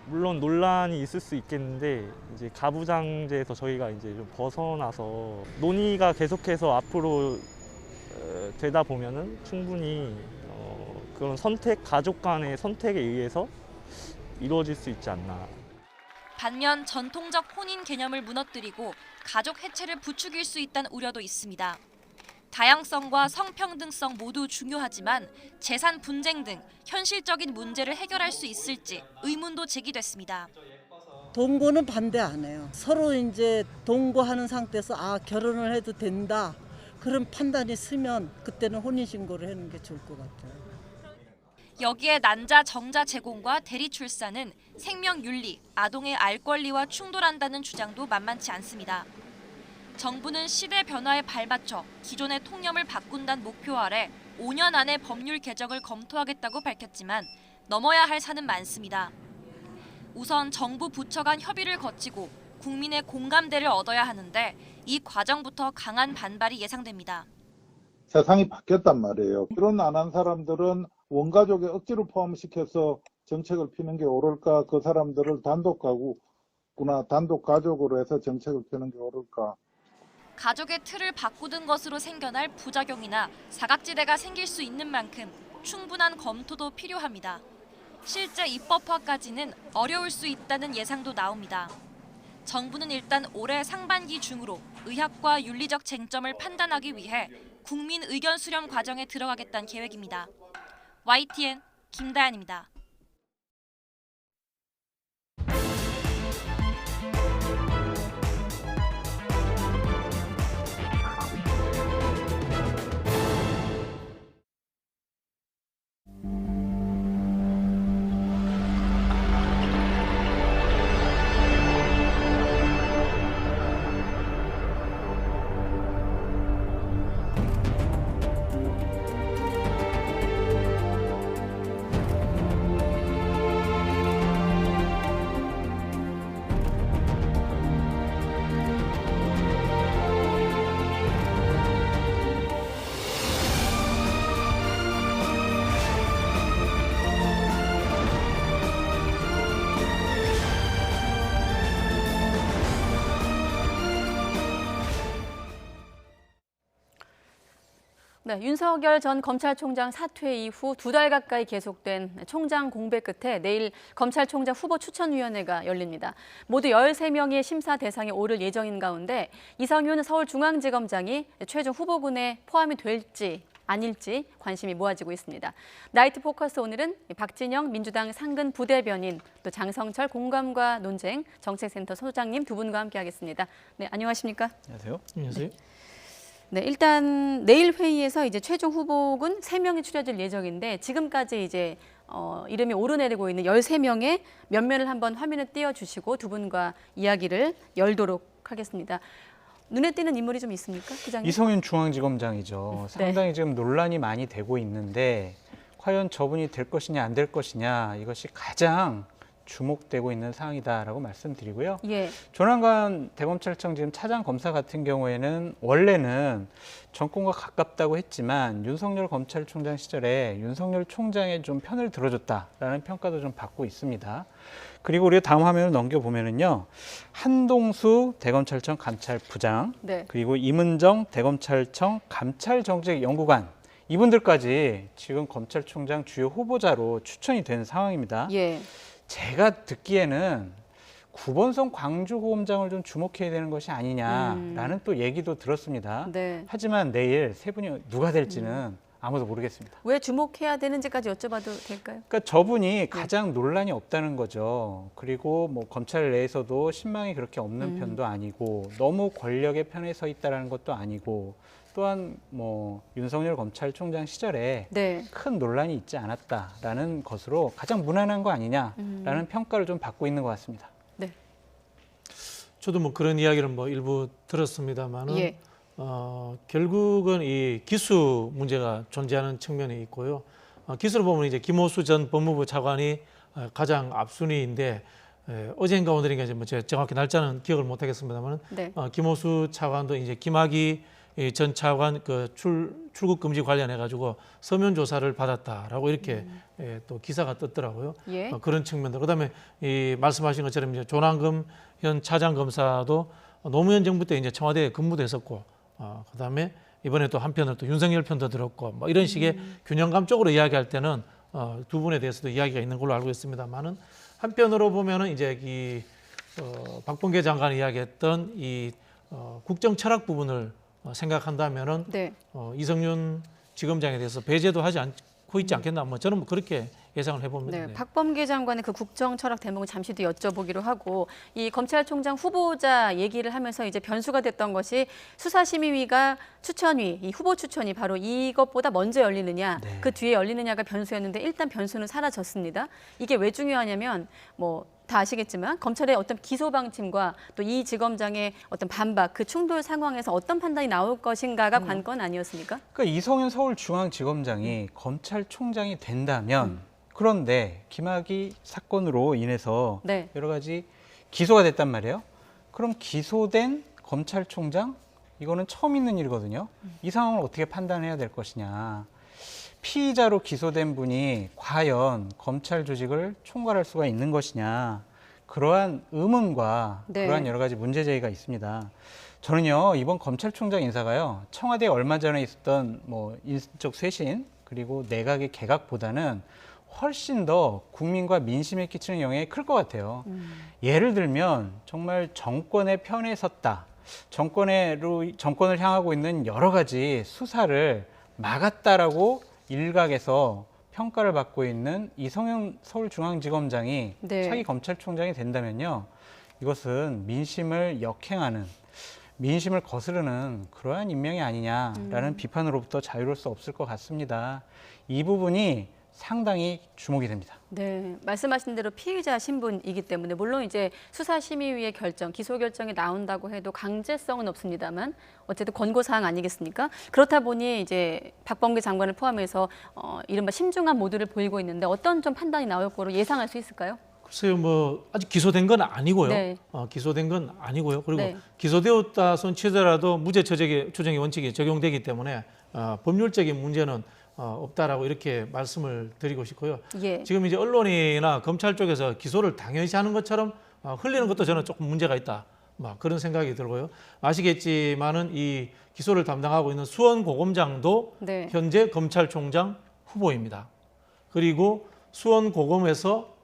물론 논란이 있을 수 있겠는데 이제 가부장제에서 저희가 이제 좀 벗어나서 논의가 계속해서 앞으로 되다 보면은 충분히 그런 선택, 가족 간의 선택에 의해서 이루어질 수 있지 않나. 반면 전통적 혼인 개념을 무너뜨리고 가족 해체를 부추길 수 있다는 우려도 있습니다. 다양성과 성평등성 모두 중요하지만 재산 분쟁 등 현실적인 문제를 해결할 수 있을지 의문도 제기됐습니다. 동거는 반대 안 해요. 서로 이제 동거하는 상태에서 결혼을 해도 된다. 그런 판단이 서면 그때는 혼인신고를 하는 게 좋을 것 같아요. 여기에 난자 정자 제공과 대리 출산은 생명윤리, 아동의 알 권리와 충돌한다는 주장도 만만치 않습니다. 정부는 시대 변화에 발맞춰 기존의 통념을 바꾼다는 목표 아래 5년 안에 법률 개정을 검토하겠다고 밝혔지만 넘어야 할 산은 많습니다. 우선 정부 부처 간 협의를 거치고 국민의 공감대를 얻어야 하는데 이 과정부터 강한 반발이 예상됩니다. 세상이 바뀌었단 말이에요. 결혼 안 한 사람들은 원가족에 억지로 포함시켜서 정책을 피는 게 옳을까? 그 사람들을 단독 가구구나 단독 가족으로 해서 정책을 피는 게 옳을까? 가족의 틀을 바꾸는 것으로 생겨날 부작용이나 사각지대가 생길 수 있는 만큼 충분한 검토도 필요합니다. 실제 입법화까지는 어려울 수 있다는 예상도 나옵니다. 정부는 일단 올해 상반기 중으로 의학과 윤리적 쟁점을 판단하기 위해 국민 의견 수렴 과정에 들어가겠다는 계획입니다. YTN 김다연입니다. 네, 윤석열 전 검찰총장 사퇴 이후 2달 가까이 계속된 총장 공백 끝에 내일 검찰총장 후보 추천위원회가 열립니다. 모두 13명의 심사 대상에 오를 예정인 가운데 이성윤 서울중앙지검장이 최종 후보군에 포함이 될지 아닐지 관심이 모아지고 있습니다. 나이트 포커스 오늘은 박진영 민주당 상근 부대변인, 또 장성철 공감과 논쟁 정책센터 소장님 두 분과 함께하겠습니다. 네, 안녕하십니까? 안녕하세요. 안녕하세요. 네, 일단 내일 회의에서 이제 최종 후보군 3명이 추려질 예정인데 지금까지 이제 이름이 오르내리고 있는 13명의 면면을 한번 화면에 띄워주시고 두 분과 이야기를 열도록 하겠습니다. 눈에 띄는 인물이 좀 있습니까, 부장님? 이성윤 중앙지검장이죠. 상당히 지금 논란이 많이 되고 있는데 과연 저분이 될 것이냐 안 될 것이냐 이것이 가장 주목되고 있는 사항이다라고 말씀드리고요. 예. 조남관 대검찰청 지금 차장 검사 같은 경우에는 원래는 정권과 가깝다고 했지만 윤석열 검찰총장 시절에 윤석열 총장의 좀 편을 들어줬다라는 평가도 좀 받고 있습니다. 그리고 우리가 다음 화면을 넘겨보면은요, 한동수 대검찰청 감찰부장, 네. 그리고 임은정 대검찰청 감찰정책연구관, 이분들까지 지금 검찰총장 주요 후보자로 추천이 된 상황입니다. 예. 제가 듣기에는 9번선 광주고검장을 좀 주목해야 되는 것이 아니냐라는 또 얘기도 들었습니다. 네. 하지만 내일 세 분이 누가 될지는 아무도 모르겠습니다. 왜 주목해야 되는지까지 여쭤봐도 될까요? 그러니까 저분이 가장 논란이 없다는 거죠. 그리고 뭐 검찰 내에서도 신망이 그렇게 없는 편도 아니고 너무 권력의 편에 서 있다는 것도 아니고 또한 뭐 윤석열 검찰총장 시절에 네. 큰 논란이 있지 않았다라는 것으로 가장 무난한 거 아니냐라는 평가를 좀 받고 있는 것 같습니다. 네. 저도 뭐 그런 이야기를 뭐 일부 들었습니다만은 예. 결국은 이 기수 문제가 존재하는 측면이 있고요. 기수로 보면 이제 김호수 전 법무부 차관이 가장 앞순위인데 어젠가 오늘인가 이제 뭐 제가 정확히 날짜는 기억을 못 하겠습니다만은 네. 김호수 차관도 이제 김학의 전 차관 그 출국 금지 관련해 가지고 서면 조사를 받았다라고 이렇게 또 기사가 떴더라고요. 예. 그런 측면들. 그다음에 이 말씀하신 것처럼 이제 조남금 현 차장 검사도 노무현 정부 때 이제 청와대에 근무도 했었고, 그다음에 이번에 또 한편으로 또 윤석열 편도 들었고, 뭐 이런 식의 균형감 쪽으로 이야기할 때는 두 분에 대해서도 이야기가 있는 걸로 알고 있습니다만은 한편으로 보면은 이제 이 박범계 장관이 이야기했던 이 국정 철학 부분을 생각한다면은 네. 이성윤 지검장에 대해서 배제도 하지 않고 있지 않겠나, 뭐 저는 뭐 그렇게 예상을 해봅니다. 네, 네. 박범계 장관의 그 국정 철학 대목은 잠시 뒤 여쭤보기로 하고 이 검찰총장 후보자 얘기를 하면서 이제 변수가 됐던 것이 수사심의위가 추천위, 이 후보 추천이 바로 이것보다 먼저 열리느냐, 그 뒤에 열리느냐가 변수였는데 일단 변수는 사라졌습니다. 이게 왜 중요하냐면 뭐 다 아시겠지만 검찰의 어떤 기소 방침과 또 이 지검장의 어떤 반박, 그 충돌 상황에서 어떤 판단이 나올 것인가가 관건 아니었습니까? 그러니까 이성윤 서울중앙지검장이 검찰총장이 된다면 그런데 김학의 사건으로 인해서 네. 여러 가지 기소가 됐단 말이에요. 그럼 기소된 검찰총장? 이거는 처음 있는 일이거든요. 이 상황을 어떻게 판단해야 될 것이냐. 피의자로 기소된 분이 과연 검찰 조직을 총괄할 수가 있는 것이냐. 그러한 의문과 네. 그러한 여러 가지 문제 제기가 있습니다. 저는요, 이번 검찰총장 인사가요, 청와대에 얼마 전에 있었던 뭐 인적 쇄신 그리고 내각의 개각보다는 훨씬 더 국민과 민심에 끼치는 영향이 클 것 같아요. 예를 들면 정말 정권의 편에 섰다. 정권을 향하고 있는 여러 가지 수사를 막았다라고 일각에서 평가를 받고 있는 이성윤 서울중앙지검장이 네. 차기 검찰총장이 된다면요, 이것은 민심을 역행하는, 민심을 거스르는 그러한 임명이 아니냐라는 비판으로부터 자유로울 수 없을 것 같습니다. 이 부분이 상당히 주목이 됩니다. 네, 말씀하신 대로 피의자 신분이기 때문에 물론 이제 수사심의위의 결정, 기소 결정이 나온다고 해도 강제성은 없습니다만 어쨌든 권고사항 아니겠습니까? 그렇다 보니 이제 박범계 장관을 포함해서 이른바 심중한 모드를 보이고 있는데 어떤 좀 판단이 나올 거로 예상할 수 있을까요? 글쎄요, 뭐 아직 기소된 건 아니고요. 네. 기소된 건 아니고요. 그리고 네. 기소되었다 손 치더라도 무죄 추정의 원칙이 적용되기 때문에 법률적인 문제는 없다라고 이렇게 말씀을 드리고 싶고요. 예. 지금 이제 언론이나 검찰 쪽에서 기소를 당연시하는 것처럼 흘리는 것도 저는 조금 문제가 있다. 막 그런 생각이 들고요. 아시겠지만은 이 기소를 담당하고 있는 수원고검장도 네. 현재 검찰총장 후보입니다. 그리고 수원고검에서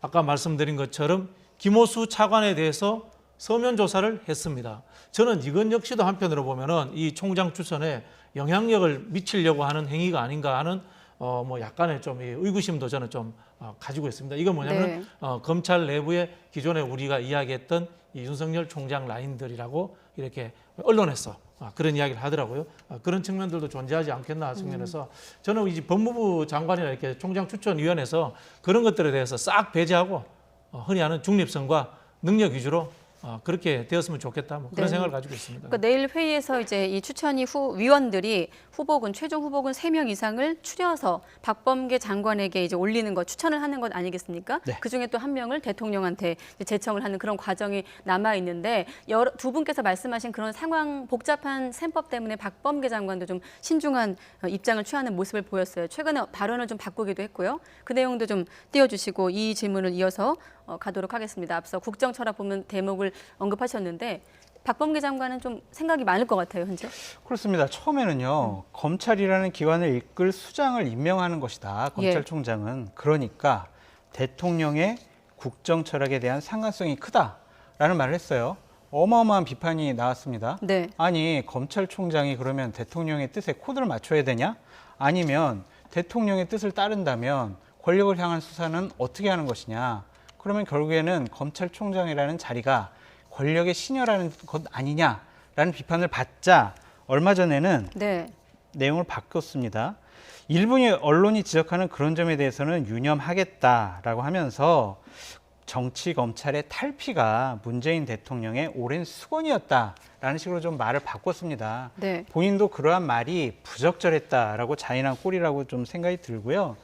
아까 말씀드린 것처럼 김호수 차관에 대해서 서면 조사를 했습니다. 저는 이건 역시도 한편으로 보면은 이 총장 추천에 영향력을 미치려고 하는 행위가 아닌가 하는 뭐 약간의 좀 의구심도 저는 좀 가지고 있습니다. 이건 뭐냐면 네. 검찰 내부에 기존에 우리가 이야기했던 이 윤석열 총장 라인들이라고 이렇게 언론에서 그런 이야기를 하더라고요. 그런 측면들도 존재하지 않겠나 측면에서 저는 이제 법무부 장관이나 이렇게 총장 추천위원회에서 그런 것들에 대해서 싹 배제하고 흔히 하는 중립성과 능력 위주로 그렇게 되었으면 좋겠다. 뭐 그런 네. 생각을 가지고 있습니다. 그러니까 내일 회의에서 이제 이 추천위 위원들이 최종 후보군 3명 이상을 추려서 박범계 장관에게 이제 올리는 것, 추천을 하는 것 아니겠습니까? 네. 그 중에 또 한 명을 대통령한테 제청을 하는 그런 과정이 남아 있는데 두 분께서 말씀하신 그런 상황 복잡한 셈법 때문에 박범계 장관도 좀 신중한 입장을 취하는 모습을 보였어요. 최근에 발언을 좀 바꾸기도 했고요. 그 내용도 좀 띄워주시고 이 질문을 이어서 가도록 하겠습니다. 앞서 국정 철학 부분 대목을 언급하셨는데 박범계 장관은 좀 생각이 많을 것 같아요, 현재. 그렇습니다. 처음에는요, 검찰이라는 기관을 이끌 수장을 임명하는 것이다. 검찰총장은. 그러니까 대통령의 국정 철학에 대한 상관성이 크다라는 말을 했어요. 어마어마한 비판이 나왔습니다. 네. 아니, 검찰총장이 그러면 대통령의 뜻에 코드를 맞춰야 되냐? 아니면 대통령의 뜻을 따른다면 권력을 향한 수사는 어떻게 하는 것이냐. 그러면 결국에는 검찰총장이라는 자리가 권력의 신여라는 것 아니냐라는 비판을 받자 얼마 전에는 내용을 바꿨습니다. 일본의 언론이 지적하는 그런 점에 대해서는 유념하겠다라고 하면서 정치 검찰의 탈피가 문재인 대통령의 오랜 수건이었다라는 식으로 좀 말을 바꿨습니다. 본인도 그러한 말이 부적절했다라고 자인한 꼴이라고 좀 생각이 들고요.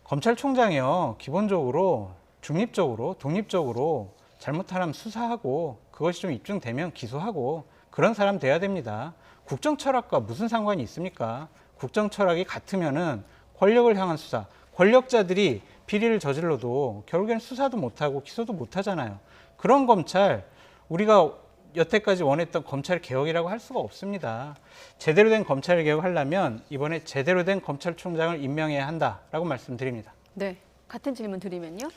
검찰총장이요, 기본적으로 중립적으로 독립적으로 잘못하면 수사하고 그것이 좀 입증되면 기소하고 그런 사람 돼야 됩니다. 국정 철학과 무슨 상관이 있습니까? 국정 철학이 같으면은 권력을 향한 수사, 권력자들이 비리를 저질러도 결국에는 수사도 못하고 기소도 못하잖아요. 그런 검찰, 우리가 여태까지 원했던 검찰 개혁이라고 할 수가 없습니다. 제대로 된 검찰 개혁을 하려면 이번에 제대로 된 검찰총장을 임명해야 한다라고 말씀드립니다. 네, 같은 질문 드리면요.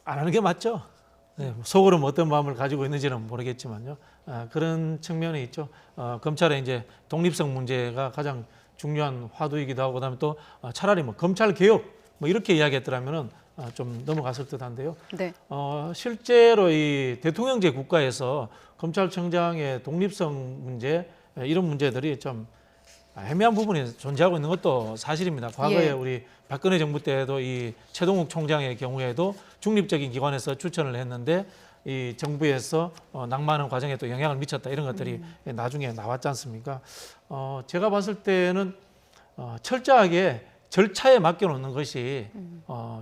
안 하는 게 맞죠. 네, 속으로 어떤 마음을 가지고 있는지는 모르겠지만요. 그런 측면이 있죠. 검찰의 이제 독립성 문제가 가장 중요한 화두이기도 하고, 그다음에 또 차라리 뭐 검찰 개혁 뭐 이렇게 이야기했더라면은 좀 넘어갔을 듯한데요. 실제로 이 대통령제 국가에서 검찰청장의 독립성 문제 이런 문제들이 좀 애매한 부분이 존재하고 있는 것도 사실입니다. 과거에 우리 박근혜 정부 때도 이 최동욱 총장의 경우에도 중립적인 기관에서 추천을 했는데 이 정부에서 낙마하는 과정에 또 영향을 미쳤다 이런 것들이 나중에 나왔지 않습니까? 제가 봤을 때는 철저하게 절차에 맡겨놓는 것이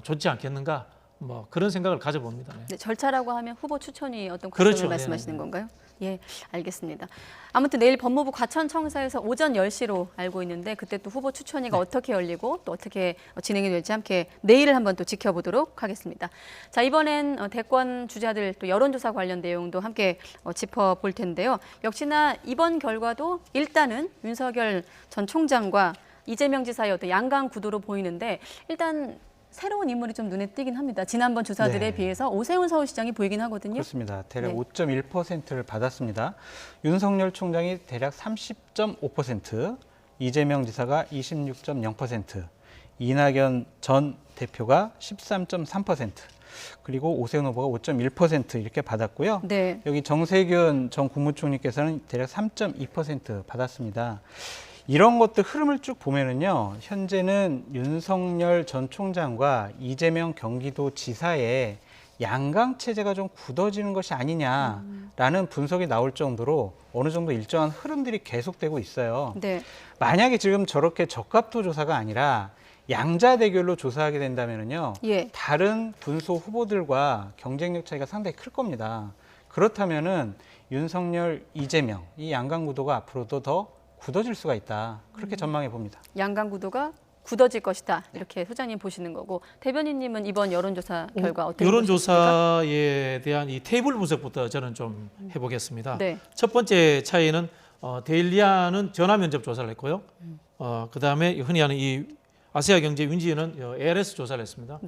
좋지 않겠는가 뭐 그런 생각을 가져봅니다. 네, 절차라고 하면 후보 추천이 어떤 과정을 말씀하시는 건가요? 예, 알겠습니다. 아무튼 내일 법무부 과천청사에서 오전 10시로 알고 있는데 그때 또 후보 추천위가 어떻게 열리고 또 어떻게 진행이 될지 함께 내일을 한번 또 지켜보도록 하겠습니다. 자, 이번엔 대권 주자들 또 여론조사 관련 내용도 함께 짚어볼 텐데요. 역시나 이번 결과도 일단은 윤석열 전 총장과 이재명 지사의 어떤 양강 구도로 보이는데 일단 새로운 인물이 좀 눈에 띄긴 합니다. 지난번 조사들에 비해서 오세훈 서울시장이 보이긴 하거든요. 그렇습니다. 대략 5.1%를 받았습니다. 윤석열 총장이 대략 30.5%, 이재명 지사가 26.0%, 이낙연 전 대표가 13.3%, 그리고 오세훈 후보가 5.1% 이렇게 받았고요. 여기 정세균 전 국무총리께서는 대략 3.2% 받았습니다. 이런 것들 흐름을 쭉 보면은요, 현재는 윤석열 전 총장과 이재명 경기도지사의 양강 체제가 좀 굳어지는 것이 아니냐라는 분석이 나올 정도로 어느 정도 일정한 흐름들이 계속되고 있어요. 만약에 지금 저렇게 적합도 조사가 아니라 양자 대결로 조사하게 된다면은요, 다른 분소 후보들과 경쟁력 차이가 상당히 클 겁니다. 그렇다면은 윤석열, 이재명 이 양강 구도가 앞으로도 더 굳어질 수가 있다. 그렇게 전망해 봅니다. 양강 구도가 굳어질 것이다. 이렇게 소장님 보시는 거고, 대변인님은 이번 여론조사 결과 어떻게 여론조사에 대한 이 테이블 분석부터 저는 좀 해보겠습니다. 첫 번째 차이는 데일리아는 전화 면접 조사를 했고요. 그다음에 흔히 하는 이 아시아경제 윈지는 ARS 조사를 했습니다.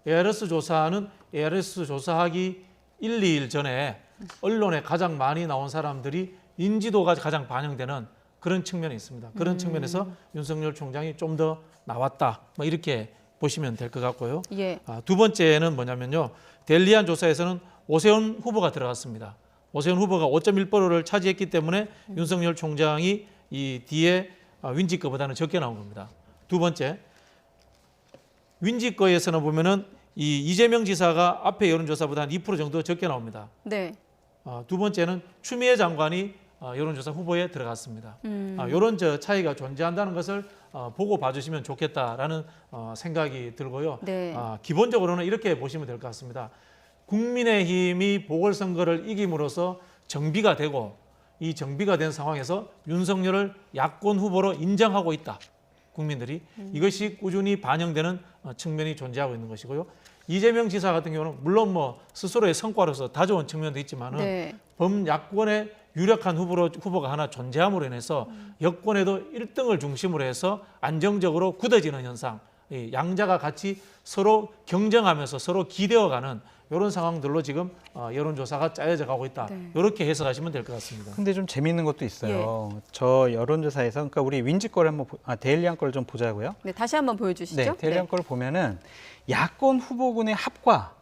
ARS 조사는 ARS 조사하기 1, 2일 전에 언론에 가장 많이 나온 사람들이 인지도가 가장 반영되는 그런 측면이 있습니다. 그런 측면에서 윤석열 총장이 좀 더 나왔다. 뭐 이렇게 보시면 될 것 같고요. 두 번째는 뭐냐면요. 델리안 조사에서는 오세훈 후보가 들어갔습니다. 오세훈 후보가 5.1%를 차지했기 때문에 윤석열 총장이 이 뒤에 윈지 거보다는 적게 나온 겁니다. 두 번째, 윈지 거에서는 보면은 이 이재명 지사가 앞에 여론조사보다 한 2% 정도 적게 나옵니다. 두 번째는 추미애 장관이 여론조사 후보에 들어갔습니다. 이런 차이가 존재한다는 것을 보고 봐주시면 좋겠다라는 생각이 들고요. 기본적으로는 이렇게 보시면 될 것 같습니다. 국민의힘이 보궐선거를 이김으로써 정비가 되고 이 정비가 된 상황에서 윤석열을 야권 후보로 인정하고 있다. 국민들이 이것이 꾸준히 반영되는 측면이 존재하고 있는 것이고요. 이재명 지사 같은 경우는 물론 뭐 스스로의 성과로서 다져온 측면도 있지만은 범야권의 유력한 후보가 하나 존재함으로 인해서 여권에도 1등을 중심으로 해서 안정적으로 굳어지는 현상, 이 양자가 같이 서로 경쟁하면서 서로 기대어가는 이런 상황들로 지금 여론조사가 짜여져 가고 있다. 네. 이렇게 해석하시면 될 것 같습니다. 근데 좀 재미있는 것도 있어요. 저 여론조사에서 그러니까 우리 윈지 거를 한번 데일리안 거를 좀 보자고요. 네, 다시 한번 보여주시죠. 네, 데일리안 거를 보면은 야권 후보군의 합과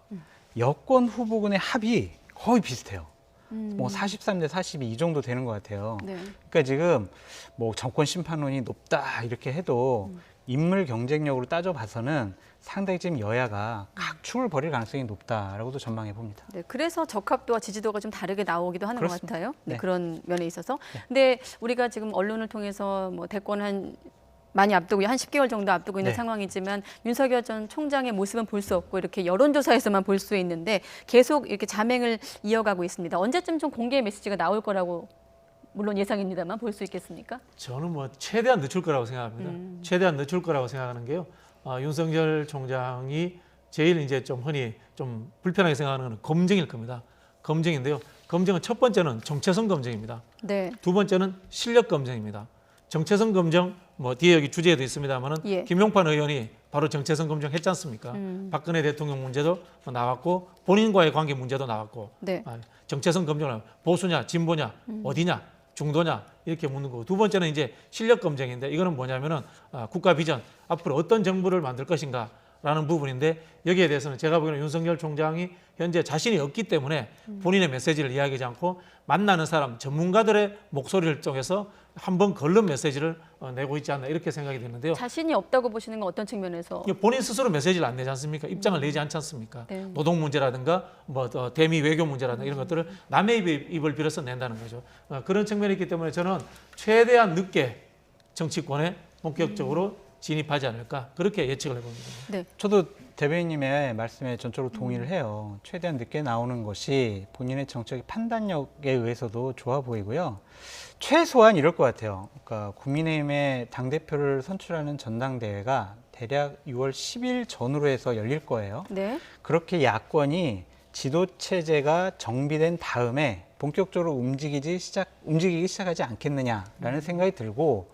여권 후보군의 합이 거의 비슷해요. 뭐 43대 42 이 정도 되는 것 같아요. 네. 그러니까 지금 뭐 정권 심판론이 높다 이렇게 해도 인물 경쟁력으로 따져봐서는 상당히 지금 여야가 각축을 벌일 가능성이 높다라고도 전망해 봅니다. 네, 그래서 적합도와 지지도가 좀 다르게 나오기도 하는 그렇습니다. 것 같아요. 네, 네. 그런 면에 있어서. 근데 우리가 지금 언론을 통해서 뭐 대권 한 많이 앞두고 한 10개월 정도 앞두고 있는 네. 상황이지만 윤석열 전 총장의 모습은 볼 수 없고 이렇게 여론조사에서만 볼 수 있는데 계속 이렇게 자맹을 이어가고 있습니다. 언제쯤 좀 공개 메시지가 나올 거라고 물론 예상입니다만 볼 수 있겠습니까? 저는 뭐 최대한 늦출 거라고 생각합니다. 최대한 늦출 거라고 생각하는 게요. 윤석열 총장이 제일 이제 좀 흔히 좀 불편하게 생각하는 것은 검증일 겁니다. 검증인데요. 검증은 첫 번째는 정체성 검증입니다. 네. 두 번째는 실력 검증입니다. 정체성 검증 뭐 뒤에 여기 주제에도 있습니다만은 예. 김용판 의원이 바로 정체성 검증했지 않습니까? 박근혜 대통령 문제도 나왔고 본인과의 관계 문제도 나왔고 네. 정체성 검증을 보수냐 진보냐 어디냐 중도냐 이렇게 묻는 거고 두 번째는 이제 실력 검증인데 이거는 뭐냐면은 국가 비전 앞으로 어떤 정부를 만들 것인가라는 부분인데 여기에 대해서는 제가 보기에는 윤석열 총장이 현재 자신이 없기 때문에 본인의 메시지를 이야기하지 않고 만나는 사람 전문가들의 목소리를 통해서 한번 걸른 메시지를 내고 있지 않나 이렇게 생각이 드는데요. 자신이 없다고 보시는 건 어떤 측면에서? 본인 스스로 메시지를 안 내지 않습니까? 입장을 내지 않지 않습니까? 네. 노동 문제라든가 뭐 대미 외교 문제라든가 이런 것들을 남의 입을 빌어서 낸다는 거죠. 그런 측면이 있기 때문에 저는 최대한 늦게 정치권에 본격적으로 진입하지 않을까 그렇게 예측을 해봅니다. 네. 저도 대변인님의 말씀에 전적으로 동의를 해요. 최대한 늦게 나오는 것이 본인의 정책의 판단력에 의해서도 좋아 보이고요. 최소한 이럴 것 같아요. 그러니까 국민의힘의 당대표를 선출하는 전당대회가 대략 6월 10일 전후로 해서 열릴 거예요. 네. 그렇게 야권이 지도체제가 정비된 다음에 본격적으로 움직이기 시작하지 않겠느냐라는 생각이 들고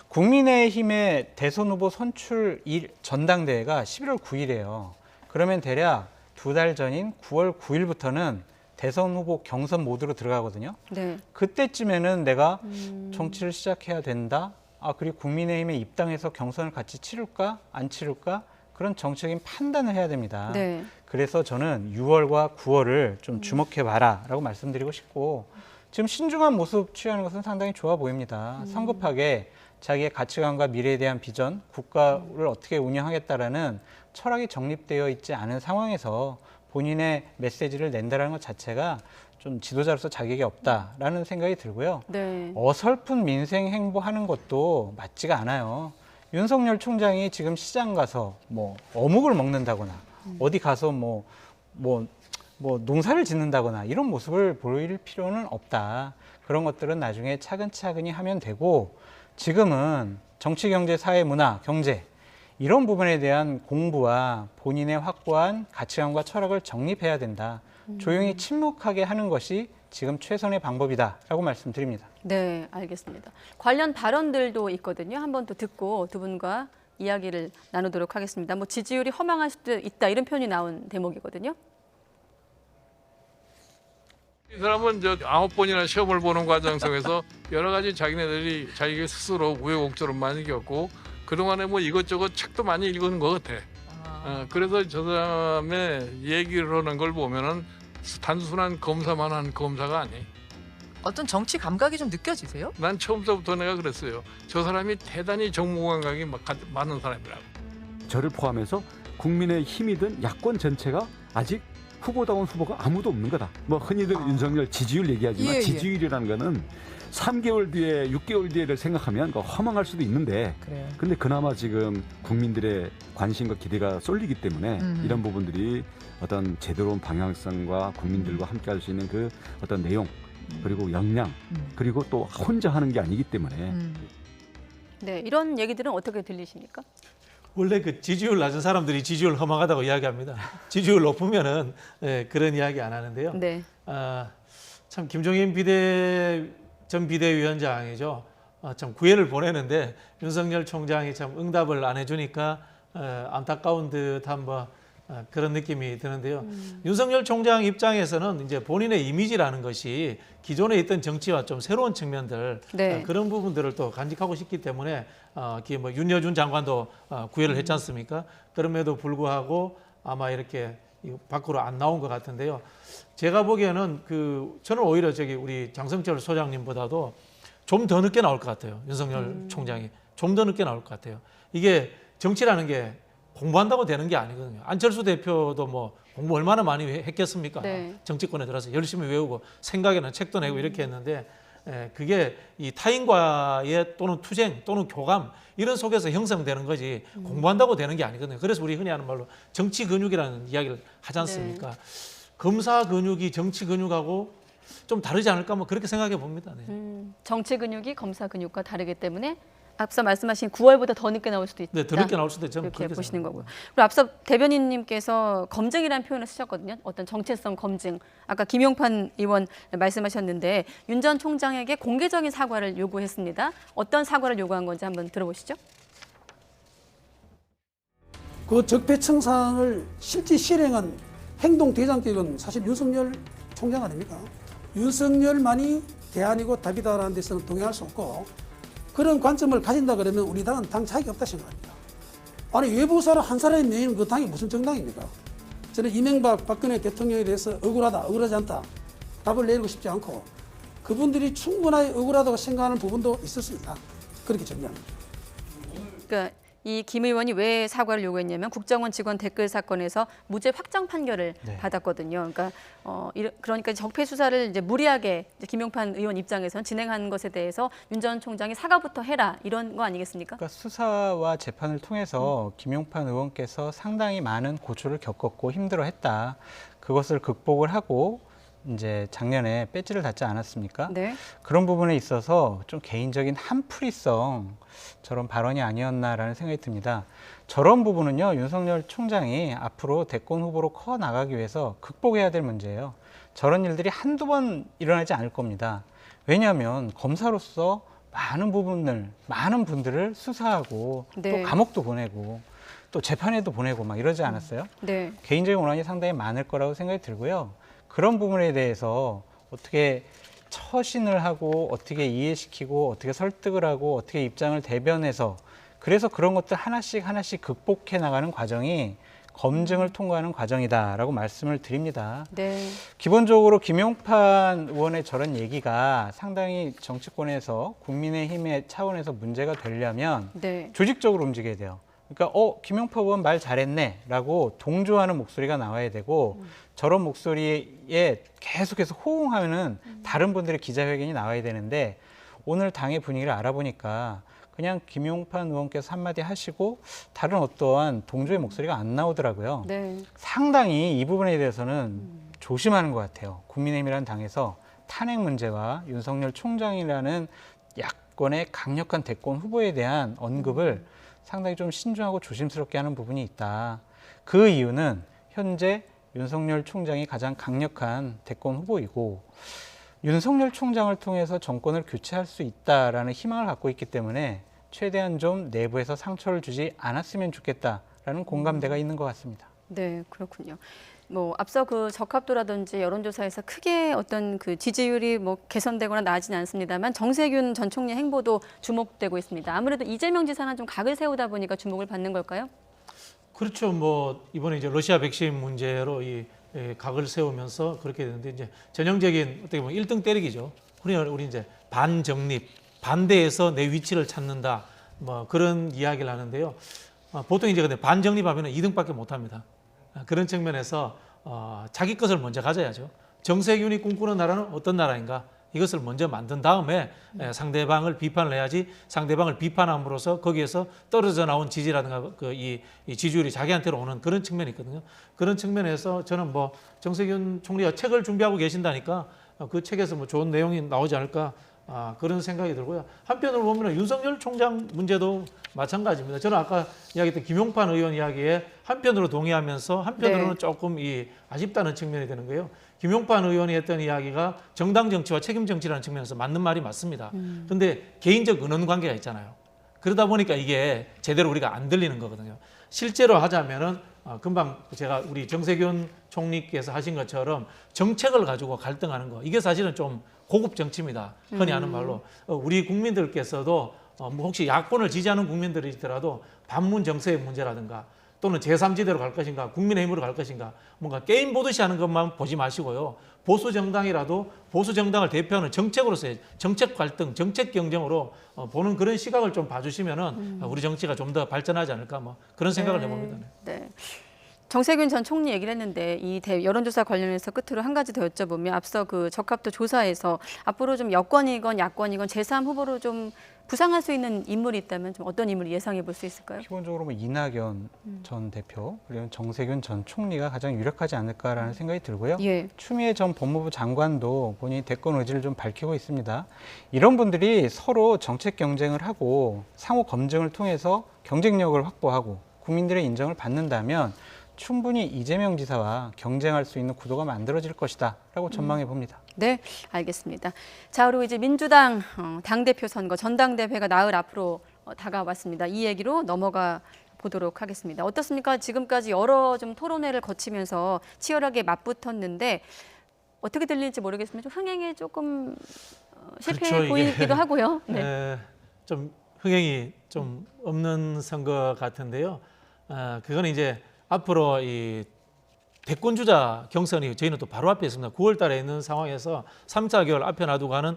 국민의힘의 대선 후보 선출 전당대회가 11월 9일이에요. 그러면 대략 2달 전인 9월 9일부터는 대선 후보 경선 모드로 들어가거든요. 네. 그때쯤에는 내가 정치를 시작해야 된다. 그리고 국민의힘에 입당해서 경선을 같이 치를까 안 치를까 그런 정책인 판단을 해야 됩니다. 네. 그래서 저는 6월과 9월을 좀 주목해봐라라고 말씀드리고 싶고 지금 신중한 모습 취하는 것은 상당히 좋아 보입니다. 성급하게 자기의 가치관과 미래에 대한 비전, 국가를 어떻게 운영하겠다라는 철학이 정립되어 있지 않은 상황에서 본인의 메시지를 낸다는 것 자체가 좀 지도자로서 자격이 없다라는 생각이 들고요. 네. 어설픈 민생 행보하는 것도 맞지가 않아요. 윤석열 총장이 지금 시장 가서 뭐 어묵을 먹는다거나 어디 가서 뭐 농사를 짓는다거나 이런 모습을 보일 필요는 없다. 그런 것들은 나중에 차근차근히 하면 되고 지금은 정치, 경제, 사회, 문화, 경제 이런 부분에 대한 공부와 본인의 확고한 가치관과 철학을 정립해야 된다. 조용히 침묵하게 하는 것이 지금 최선의 방법이다라고 말씀드립니다. 네, 알겠습니다. 관련 발언들도 있거든요. 한번 또 듣고 두 분과 이야기를 나누도록 하겠습니다. 뭐 지지율이 허망할 수도 있다 이런 표현이 나온 대목이거든요. 이 사람은 9번이나 시험을 보는 과정 속에서 여러 가지 자기네들이 자기 스스로 우여곡절을 많이 겪고 그동안에 뭐 이것저것 책도 많이 읽은 것 같아. 그래서 저 사람의 얘기를 하는 걸 보면은 단순한 검사만 한 검사가 아니. 어떤 정치 감각이 좀 느껴지세요? 난 처음부터 내가 그랬어요. 저 사람이 대단히 정무 감각이 많은 사람이라고. 저를 포함해서 국민의 힘이든 야권 전체가 아직 후보다운 후보가 아무도 없는 거다. 뭐 흔히들 윤석열 지지율 얘기하지만 지지율이라는 거는 3개월 뒤에 6개월 뒤에를 생각하면 허망할 수도 있는데 근데 그나마 지금 국민들의 관심과 기대가 쏠리기 때문에 이런 부분들이 어떤 제대로운 방향성과 국민들과 함께 할 수 있는 그 어떤 내용 그리고 역량 그리고 또 혼자 하는 게 아니기 때문에 네, 이런 얘기들은 어떻게 들리십니까? 원래 그 지지율 낮은 사람들이 지지율 허망하다고 이야기합니다. 지지율 높으면은 그런 이야기 안 하는데요. 네. 참 김종인 전 비대위원장이죠. 참 구애를 보내는데 윤석열 총장이 참 응답을 안 해주니까 안타까운 듯한 그런 느낌이 드는데요. 윤석열 총장 입장에서는 이제 본인의 이미지라는 것이 기존에 있던 정치와 좀 새로운 측면들 네. 그런 부분들을 또 간직하고 싶기 때문에 윤여준 장관도 구애를 했지 않습니까? 그럼에도 불구하고 아마 이렇게 밖으로 안 나온 것 같은데요. 제가 보기에는 저는 오히려 우리 장성철 소장님보다도 좀 더 늦게 나올 것 같아요. 윤석열 총장이 좀 더 늦게 나올 것 같아요. 이게 정치라는 게 공부한다고 되는 게 아니거든요. 안철수 대표도 공부 얼마나 많이 했겠습니까? 네. 정치권에 들어서 열심히 외우고 생각에는 책도 내고 이렇게 했는데 그게 이 타인과의 또는 투쟁 또는 교감 이런 속에서 형성되는 거지 공부한다고 되는 게 아니거든요. 그래서 우리 흔히 하는 말로 정치 근육이라는 이야기를 하지 않습니까? 네. 검사 근육이 정치 근육하고 좀 다르지 않을까 그렇게 생각해 봅니다. 네. 정치 근육이 검사 근육과 다르기 때문에 앞서 말씀하신 9월보다 더 늦게 나올 수도 있다. 네, 더 늦게 나올 수도 있죠. 이렇게 보시는 거고요. 그리고 앞서 대변인님께서 검증이라는 표현을 쓰셨거든요. 어떤 정체성 검증. 아까 김용판 의원 말씀하셨는데 윤 전 총장에게 공개적인 사과를 요구했습니다. 어떤 사과를 요구한 건지 한번 들어보시죠. 그 적폐청산을 실제 실행한 행동 대장격은 사실 윤석열 총장 아닙니까? 윤석열만이 대안이고 답이다라는 데서는 동의할 수 없고 그런 관점을 가진다 그러면 우리 당은 당 자격이 없다 생각합니다. 아니 외부 사람 한 사람이 내는 그 당이 무슨 정당입니까? 저는 이명박 박근혜 대통령에 대해서 억울하다, 억울하지 않다 답을 내리고 싶지 않고 그분들이 충분하게 억울하다고 생각하는 부분도 있을 수 있다. 그렇게 정리합니다. 그러니까 이 김 의원이 왜 사과를 요구했냐면 국정원 직원 댓글 사건에서 무죄 확정 판결을 받았거든요. 그러니까 적폐 수사를 이제 무리하게 김용판 의원 입장에서는 진행한 것에 대해서 윤 전 총장이 사과부터 해라 이런 거 아니겠습니까? 그러니까 수사와 재판을 통해서 김용판 의원께서 상당히 많은 고초를 겪었고 힘들어했다. 그것을 극복을 하고 이제 작년에 배지를 달지 않았습니까? 네. 그런 부분에 있어서 좀 개인적인 한풀이성 저런 발언이 아니었나라는 생각이 듭니다. 저런 부분은요, 윤석열 총장이 앞으로 대권 후보로 커 나가기 위해서 극복해야 될 문제예요. 저런 일들이 한두 번 일어나지 않을 겁니다. 왜냐하면 검사로서 많은 분들을 수사하고 네. 또 감옥도 보내고 또 재판에도 보내고 막 이러지 않았어요? 네. 개인적인 원한이 상당히 많을 거라고 생각이 들고요. 그런 부분에 대해서 어떻게 처신을 하고 어떻게 이해시키고 어떻게 설득을 하고 어떻게 입장을 대변해서 그래서 그런 것들 하나씩 극복해 나가는 과정이 검증을 통과하는 과정이다라고 말씀을 드립니다. 네. 기본적으로 김용판 의원의 저런 얘기가 상당히 정치권에서 국민의힘의 차원에서 문제가 되려면 네. 조직적으로 움직여야 돼요. 그러니까 김용판 의원 말 잘했네 라고 동조하는 목소리가 나와야 되고 저런 목소리에 계속해서 호응하면은 다른 분들의 기자회견이 나와야 되는데 오늘 당의 분위기를 알아보니까 그냥 김용판 의원께서 한마디 하시고 다른 어떠한 동조의 목소리가 안 나오더라고요. 네. 상당히 이 부분에 대해서는 조심하는 것 같아요. 국민의힘이라는 당에서 탄핵 문제와 윤석열 총장이라는 야권의 강력한 대권 후보에 대한 언급을 상당히 좀 신중하고 조심스럽게 하는 부분이 있다. 그 이유는 현재 윤석열 총장이 가장 강력한 대권 후보이고 윤석열 총장을 통해서 정권을 교체할 수 있다라는 희망을 갖고 있기 때문에 최대한 좀 내부에서 상처를 주지 않았으면 좋겠다라는 공감대가 있는 것 같습니다. 네, 그렇군요. 앞서 적합도라든지 여론조사에서 크게 어떤 지지율이 개선되거나 나아지는 않습니다만 정세균 전 총리 행보도 주목되고 있습니다. 아무래도 이재명 지사는 좀 각을 세우다 보니까 주목을 받는 걸까요? 그렇죠. 이번에 이제 러시아 백신 문제로 각을 세우면서 그렇게 되는데 이제 전형적인 어떻게 보면 1등 때리기죠. 우리 이제 반정립, 반대에서 내 위치를 찾는다. 그런 이야기를 하는데요. 보통 이제 근데 반정립하면은 2등밖에 못 합니다. 그런 측면에서 자기 것을 먼저 가져야죠. 정세균이 꿈꾸는 나라는 어떤 나라인가? 이것을 먼저 만든 다음에 상대방을 비판을 해야지 상대방을 비판함으로써 거기에서 떨어져 나온 지지라든가 이 지지율이 자기한테로 오는 그런 측면이 있거든요. 그런 측면에서 저는 정세균 총리가 책을 준비하고 계신다니까 그 책에서 좋은 내용이 나오지 않을까 그런 생각이 들고요. 한편으로 보면 윤석열 총장 문제도 마찬가지입니다. 저는 아까 이야기했던 김용판 의원 이야기에 한편으로 동의하면서 한편으로는 조금 아쉽다는 측면이 되는 거예요. 김용판 의원이 했던 이야기가 정당 정치와 책임 정치라는 측면에서 맞는 말이 맞습니다. 그런데 개인적 은원 관계가 있잖아요. 그러다 보니까 이게 제대로 우리가 안 들리는 거거든요. 실제로 하자면은 금방 제가 우리 정세균 총리께서 하신 것처럼 정책을 가지고 갈등하는 거, 이게 사실은 좀 고급 정치입니다. 흔히 하는 말로 우리 국민들께서도 뭐 혹시 야권을 지지하는 국민들이더라도 반문 정서의 문제라든가 또는 제3지대로 갈 것인가, 국민의힘으로 갈 것인가, 뭔가 게임 보듯이 하는 것만 보지 마시고요. 보수 정당이라도 보수 정당을 대표하는 정책으로서의 정책 갈등, 정책 경쟁으로 보는 그런 시각을 좀 봐주시면은 우리 정치가 좀 더 발전하지 않을까, 뭐 그런 생각을 해봅니다. 네. 정세균 전 총리 얘기를 했는데 이 여론조사 관련해서 끝으로 한 가지 더 여쭤보면 앞서 그 적합도 조사에서 앞으로 좀 여권이건 야권이건 제3 후보로 좀 부상할 수 있는 인물이 있다면 좀 어떤 인물을 예상해 볼 수 있을까요? 기본적으로 뭐 이낙연 전 대표 그리고 정세균 전 총리가 가장 유력하지 않을까라는 생각이 들고요. 예. 추미애 전 법무부 장관도 본인이 대권 의지를 좀 밝히고 있습니다. 이런 분들이 서로 정책 경쟁을 하고 상호 검증을 통해서 경쟁력을 확보하고 국민들의 인정을 받는다면 충분히 이재명 지사와 경쟁할 수 있는 구도가 만들어질 것이다라고 전망해 봅니다. 네, 알겠습니다. 자, 그리고 이제 민주당 당대표 선거 전당대회가 나흘 앞으로 다가왔습니다. 이 얘기로 넘어가 보도록 하겠습니다. 어떻습니까? 지금까지 여러 좀 토론회를 거치면서 치열하게 맞붙었는데 어떻게 들릴지 모르겠으면 좀 흥행에 조금 실패해 그렇죠, 보이기도 하고요. 네. 좀 흥행이 좀 없는 선거 같은데요. 그거는 이제 앞으로 이 대권 주자 경선이 저희는 또 바로 앞에 있습니다. 9월 달에 있는 상황에서 3, 4개월 앞에 놔두고 하는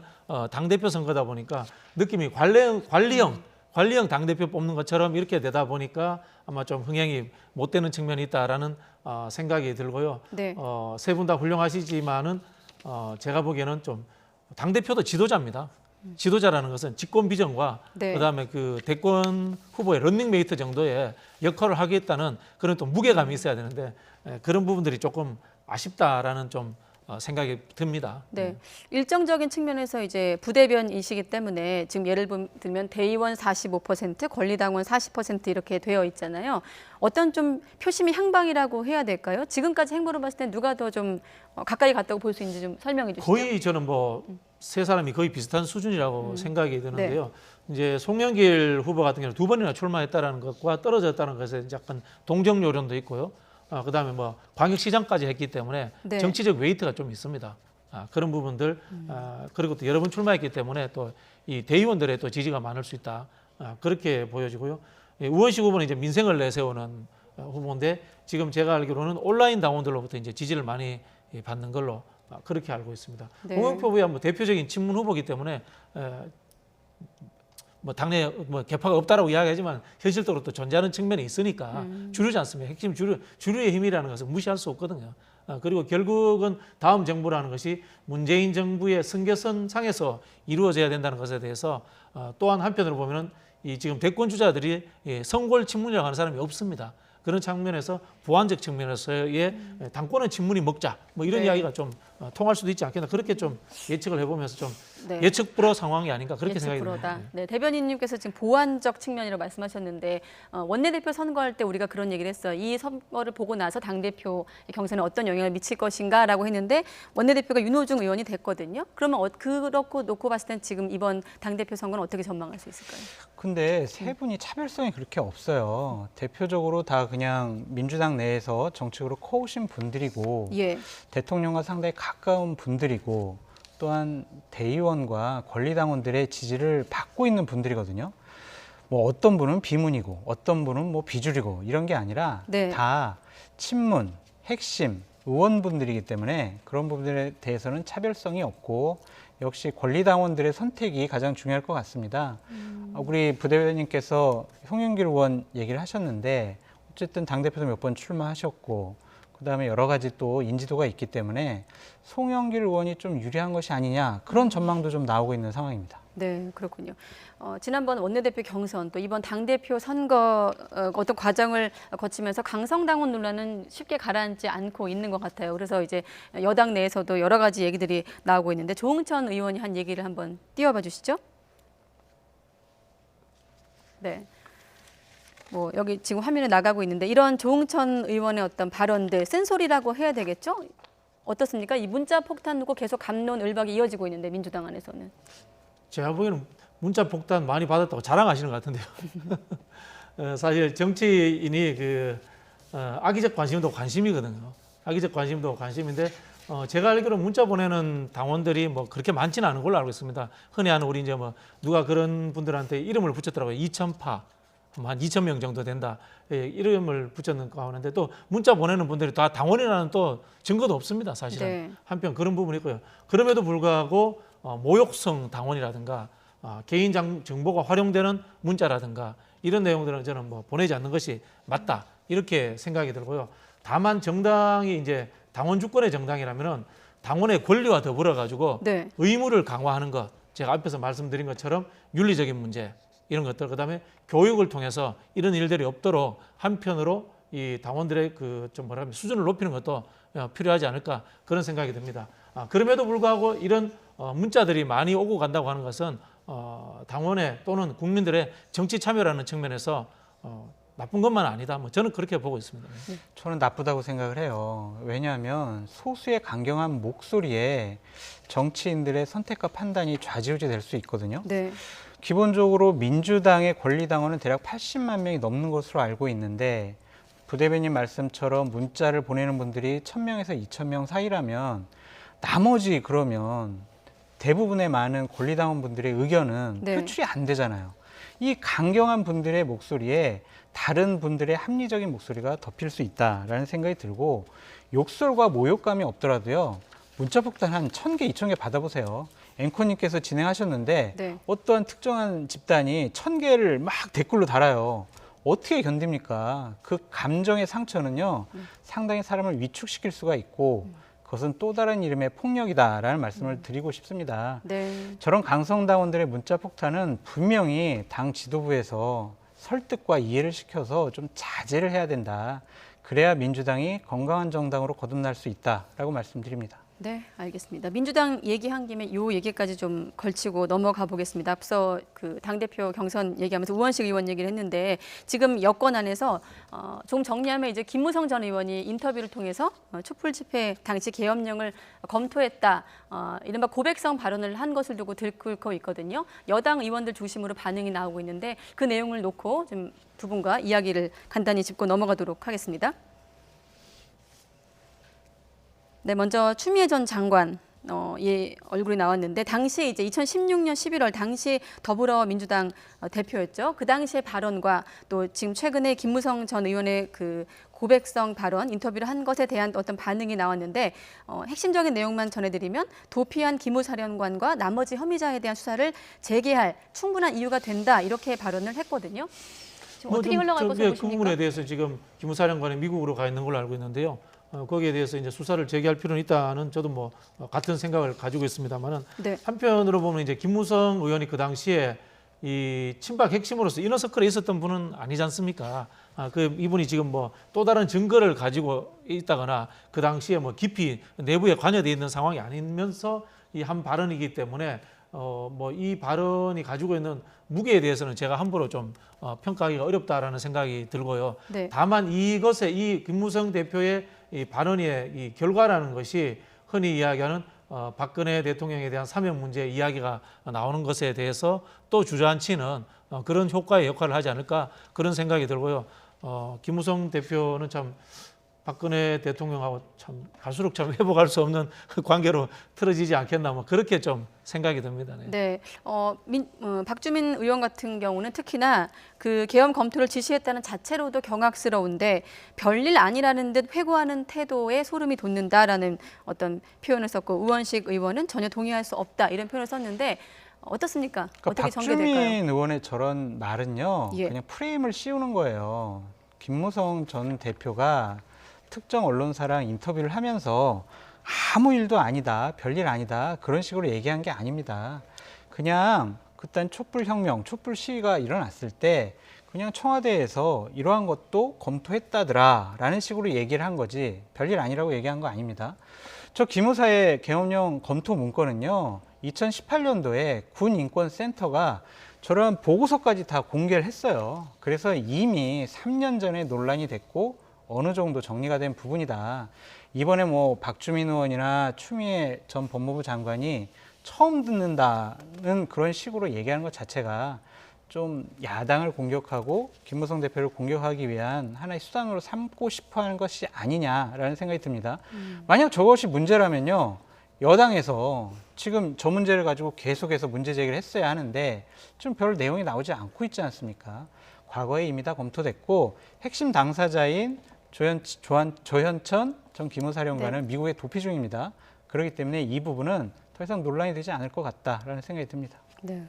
당대표 선거다 보니까 느낌이 관리형 당대표 뽑는 것처럼 이렇게 되다 보니까 아마 좀 흥행이 못 되는 측면이 있다라는 생각이 들고요. 네. 세 분 다 훌륭하시지만은 제가 보기에는 좀 당대표도 지도자입니다. 지도자라는 것은 집권 비전과 네. 그다음에 그 대권 후보의 런닝메이트 정도의 역할을 하겠다는 그런 또 무게감이 있어야 되는데 그런 부분들이 조금 아쉽다라는 좀 생각이 듭니다. 네, 일정적인 측면에서 이제 부대변이시기 때문에 지금 예를 들면 대의원 45%, 권리당원 40% 이렇게 되어 있잖아요. 어떤 좀 표심이 향방이라고 해야 될까요? 지금까지 행보를 봤을 때 누가 더 좀 가까이 갔다고 볼 수 있는지 좀 설명해 주시죠. 거의 저는 뭐 세 사람이 거의 비슷한 수준이라고 생각이 드는데요. 네. 이제 송영길 후보 같은 경우는 2번이나 출마했다라는 것과 떨어졌다는 것에 약간 동정 요론도 있고요. 그다음에 뭐 광역시장까지 했기 때문에 네. 정치적 웨이트가 좀 있습니다. 그런 부분들 그리고 또 여러 번 출마했기 때문에 또 이 대의원들의 또 지지가 많을 수 있다. 그렇게 보여지고요. 우원식 후보는 이제 민생을 내세우는 후보인데 지금 제가 알기로는 온라인 당원들로부터 이제 지지를 많이 받는 걸로 그렇게 알고 있습니다. 네. 홍영표 후보야 뭐 대표적인 친문 후보이기 때문에 뭐 당내 뭐 개파가 없다라고 이야기하지만 현실적으로 또 존재하는 측면이 있으니까 주류지 않습니까? 핵심 주류의 힘이라는 것은 무시할 수 없거든요. 그리고 결국은 다음 정부라는 것이 문재인 정부의 선거선 상에서 이루어져야 된다는 것에 대해서 또한 한편으로 보면은 이 지금 대권 주자들이 성골 친문이라고 하는 사람이 없습니다. 그런 측면에서 보완적 측면에서의 당권은 친문이 먹자 뭐 이런 네. 이야기가 좀 통할 수도 있지 않겠나 그렇게 좀 예측을 해보면서 좀 네. 예측 불허 상황이 아닌가 그렇게 예측 생각이 불허다. 듭니다. 네, 대변인님께서 지금 보완적 측면이라고 말씀하셨는데 원내대표 선거할 때 우리가 그런 얘기를 했어요. 이 선거를 보고 나서 당대표 경선에 어떤 영향을 미칠 것인가라고 했는데 원내대표가 윤호중 의원이 됐거든요. 그러면 그렇고 놓고 봤을 땐 지금 이번 당대표 선거는 어떻게 전망할 수 있을까요? 근데 세 분이 차별성이 그렇게 없어요. 대표적으로 다 그냥 민주당 내에서 정책으로 커오신 분들이고 예. 대통령과 상당히 가까운 분들이고 또한 대의원과 권리당원들의 지지를 받고 있는 분들이거든요. 뭐 어떤 분은 비문이고 어떤 분은 뭐 비주류고 이런 게 아니라 네. 다 친문, 핵심 의원분들이기 때문에 그런 부분들에 대해서는 차별성이 없고 역시 권리당원들의 선택이 가장 중요할 것 같습니다. 우리 부대변인께서 홍영길 의원 얘기를 하셨는데 어쨌든 당대표도 몇 번 출마하셨고 그다음에 여러 가지 또 인지도가 있기 때문에 송영길 의원이 좀 유리한 것이 아니냐 그런 전망도 좀 나오고 있는 상황입니다. 네, 그렇군요. 지난번 원내대표 경선 또 이번 당대표 선거 어떤 과정을 거치면서 강성당원 논란은 쉽게 가라앉지 않고 있는 것 같아요. 그래서 이제 여당 내에서도 여러 가지 얘기들이 나오고 있는데 조응천 의원이 한 얘기를 한번 띄워봐 주시죠. 네. 뭐 여기 지금 화면에 나가고 있는데 이런 조응천 의원의 어떤 발언들 쓴소리라고 해야 되겠죠? 어떻습니까? 이 문자 폭탄 놓고 계속 갑론 을박이 이어지고 있는데 민주당 안에서는. 제가 보기에는 문자 폭탄 많이 받았다고 자랑하시는 것 같은데요. 사실 정치인이 악의적 관심도 관심이거든요. 악의적 관심도 관심인데 제가 알기로 문자 보내는 당원들이 뭐 그렇게 많지는 않은 걸로 알고 있습니다. 흔히 하는 우리 이제 뭐 누가 그런 분들한테 이름을 붙였더라고요. 2,000파. 한 2,000명 정도 된다. 이름을 붙였는가 하는데 또 문자 보내는 분들이 다 당원이라는 또 증거도 없습니다. 사실은. 네. 한편 그런 부분이 있고요. 그럼에도 불구하고 모욕성 당원이라든가 개인 정보가 활용되는 문자라든가 이런 내용들은 저는 뭐 보내지 않는 것이 맞다. 이렇게 생각이 들고요. 다만 정당이 이제 당원 주권의 정당이라면은 당원의 권리와 더불어 가지고 네. 의무를 강화하는 것. 제가 앞에서 말씀드린 것처럼 윤리적인 문제 이런 것들, 그다음에 교육을 통해서 이런 일들이 없도록 한편으로 이 당원들의 좀 뭐라 하면 수준을 높이는 것도 필요하지 않을까 그런 생각이 듭니다. 그럼에도 불구하고 이런 문자들이 많이 오고 간다고 하는 것은 당원의 또는 국민들의 정치 참여라는 측면에서 나쁜 것만 아니다. 뭐 저는 그렇게 보고 있습니다. 저는 나쁘다고 생각을 해요. 왜냐하면 소수의 강경한 목소리에 정치인들의 선택과 판단이 좌지우지 될 수 있거든요. 네. 기본적으로 민주당의 권리당원은 대략 80만 명이 넘는 것으로 알고 있는데 부대변인 말씀처럼 문자를 보내는 분들이 1,000명에서 2,000명 사이라면 나머지 그러면 대부분의 많은 권리당원분들의 의견은 네. 표출이 안 되잖아요. 이 강경한 분들의 목소리에 다른 분들의 합리적인 목소리가 덮일 수 있다라는 생각이 들고 욕설과 모욕감이 없더라도요. 문자 폭탄 한 1,000개, 2,000개 받아보세요. 앵커님께서 진행하셨는데 네. 어떠한 특정한 집단이 1,000개를 막 댓글로 달아요. 어떻게 견딥니까? 그 감정의 상처는요. 상당히 사람을 위축시킬 수가 있고 그것은 또 다른 이름의 폭력이다라는 말씀을 드리고 싶습니다. 네. 저런 강성당원들의 문자 폭탄은 분명히 당 지도부에서 설득과 이해를 시켜서 좀 자제를 해야 된다. 그래야 민주당이 건강한 정당으로 거듭날 수 있다라고 말씀드립니다. 네, 알겠습니다. 민주당 얘기한 김에 이 얘기까지 좀 걸치고 넘어가 보겠습니다. 앞서 당대표 경선 얘기하면서 우원식 의원 얘기를 했는데 지금 여권 안에서 좀 정리하면 이제 김무성 전 의원이 인터뷰를 통해서 촛불 집회 당시 계엄령을 검토했다. 이른바 고백성 발언을 한 것을 두고 들끓고 있거든요. 여당 의원들 중심으로 반응이 나오고 있는데 그 내용을 놓고 좀 두 분과 이야기를 간단히 짚고 넘어가도록 하겠습니다. 네, 먼저 추미애 전 장관 얼굴이 나왔는데 당시 이제 2016년 11월 당시 더불어민주당 대표였죠. 그 당시의 발언과 또 지금 최근에 김무성 전 의원의 그 고백성 발언 인터뷰를 한 것에 대한 어떤 반응이 나왔는데 핵심적인 내용만 전해드리면 도피한 기무 사령관과 나머지 혐의자에 대한 수사를 재개할 충분한 이유가 된다 이렇게 발언을 했거든요. 지금 어떻게 흘러갈 것으로 보십니까? 그 부분에 대해서 지금 기무 사령관이 미국으로 가 있는 걸로 알고 있는데요. 거기에 대해서 이제 수사를 재개할 필요는 있다는 저도 뭐 같은 생각을 가지고 있습니다만은 네. 한편으로 보면 이제 김무성 의원이 그 당시에 이 친박 핵심으로서 이너서클에 있었던 분은 아니지 않습니까? 이분이 지금 뭐 또 다른 증거를 가지고 있다거나 그 당시에 뭐 깊이 내부에 관여되어 있는 상황이 아니면서 이 한 발언이기 때문에 뭐 이 발언이 가지고 있는 무게에 대해서는 제가 함부로 좀 평가하기가 어렵다라는 생각이 들고요. 네. 다만 이것에 이 김무성 대표의 이 발언의 이 결과라는 것이 흔히 이야기하는 박근혜 대통령에 대한 사면 문제 이야기가 나오는 것에 대해서 또 주저앉히는 그런 효과의 역할을 하지 않을까 그런 생각이 들고요. 김무성 대표는 참 박근혜 대통령하고 참 갈수록 참 회복할 수 없는 관계로 틀어지지 않겠나 뭐 그렇게 좀 생각이 듭니다. 네, 박주민 의원 같은 경우는 특히나 그 계엄 검토를 지시했다는 자체로도 경악스러운데 별일 아니라는 듯 회고하는 태도에 소름이 돋는다라는 어떤 표현을 썼고 우원식 의원은 전혀 동의할 수 없다 이런 표현을 썼는데 어떻습니까? 그러니까 어떻게 전개될까요? 박주민 의원의 저런 말은요. 예. 그냥 프레임을 씌우는 거예요. 김무성 전 대표가 특정 언론사랑 인터뷰를 하면서 아무 일도 아니다, 별일 아니다 그런 식으로 얘기한 게 아닙니다. 그냥 그딴 촛불혁명, 촛불 시위가 일어났을 때 그냥 청와대에서 이러한 것도 검토했다더라 라는 식으로 얘기를 한 거지 별일 아니라고 얘기한 거 아닙니다. 저 기무사의 계엄령 검토 문건은요. 2018년도에 군인권센터가 저런 보고서까지 다 공개를 했어요. 그래서 이미 3년 전에 논란이 됐고 어느 정도 정리가 된 부분이다. 이번에 뭐 박주민 의원이나 추미애 전 법무부 장관이 처음 듣는다는 그런 식으로 얘기하는 것 자체가 좀 야당을 공격하고 김무성 대표를 공격하기 위한 하나의 수단으로 삼고 싶어하는 것이 아니냐라는 생각이 듭니다. 만약 저것이 문제라면요. 여당에서 지금 저 문제를 가지고 계속해서 문제 제기를 했어야 하는데 좀 별 내용이 나오지 않고 있지 않습니까? 과거에 이미 다 검토됐고 핵심 당사자인 조현천 전 기무사령관은 미국에 도피 중입니다. 그렇기 때문에 이 부분은 더 이상 논란이 되지 않을 것 같다라는 생각이 듭니다. 네.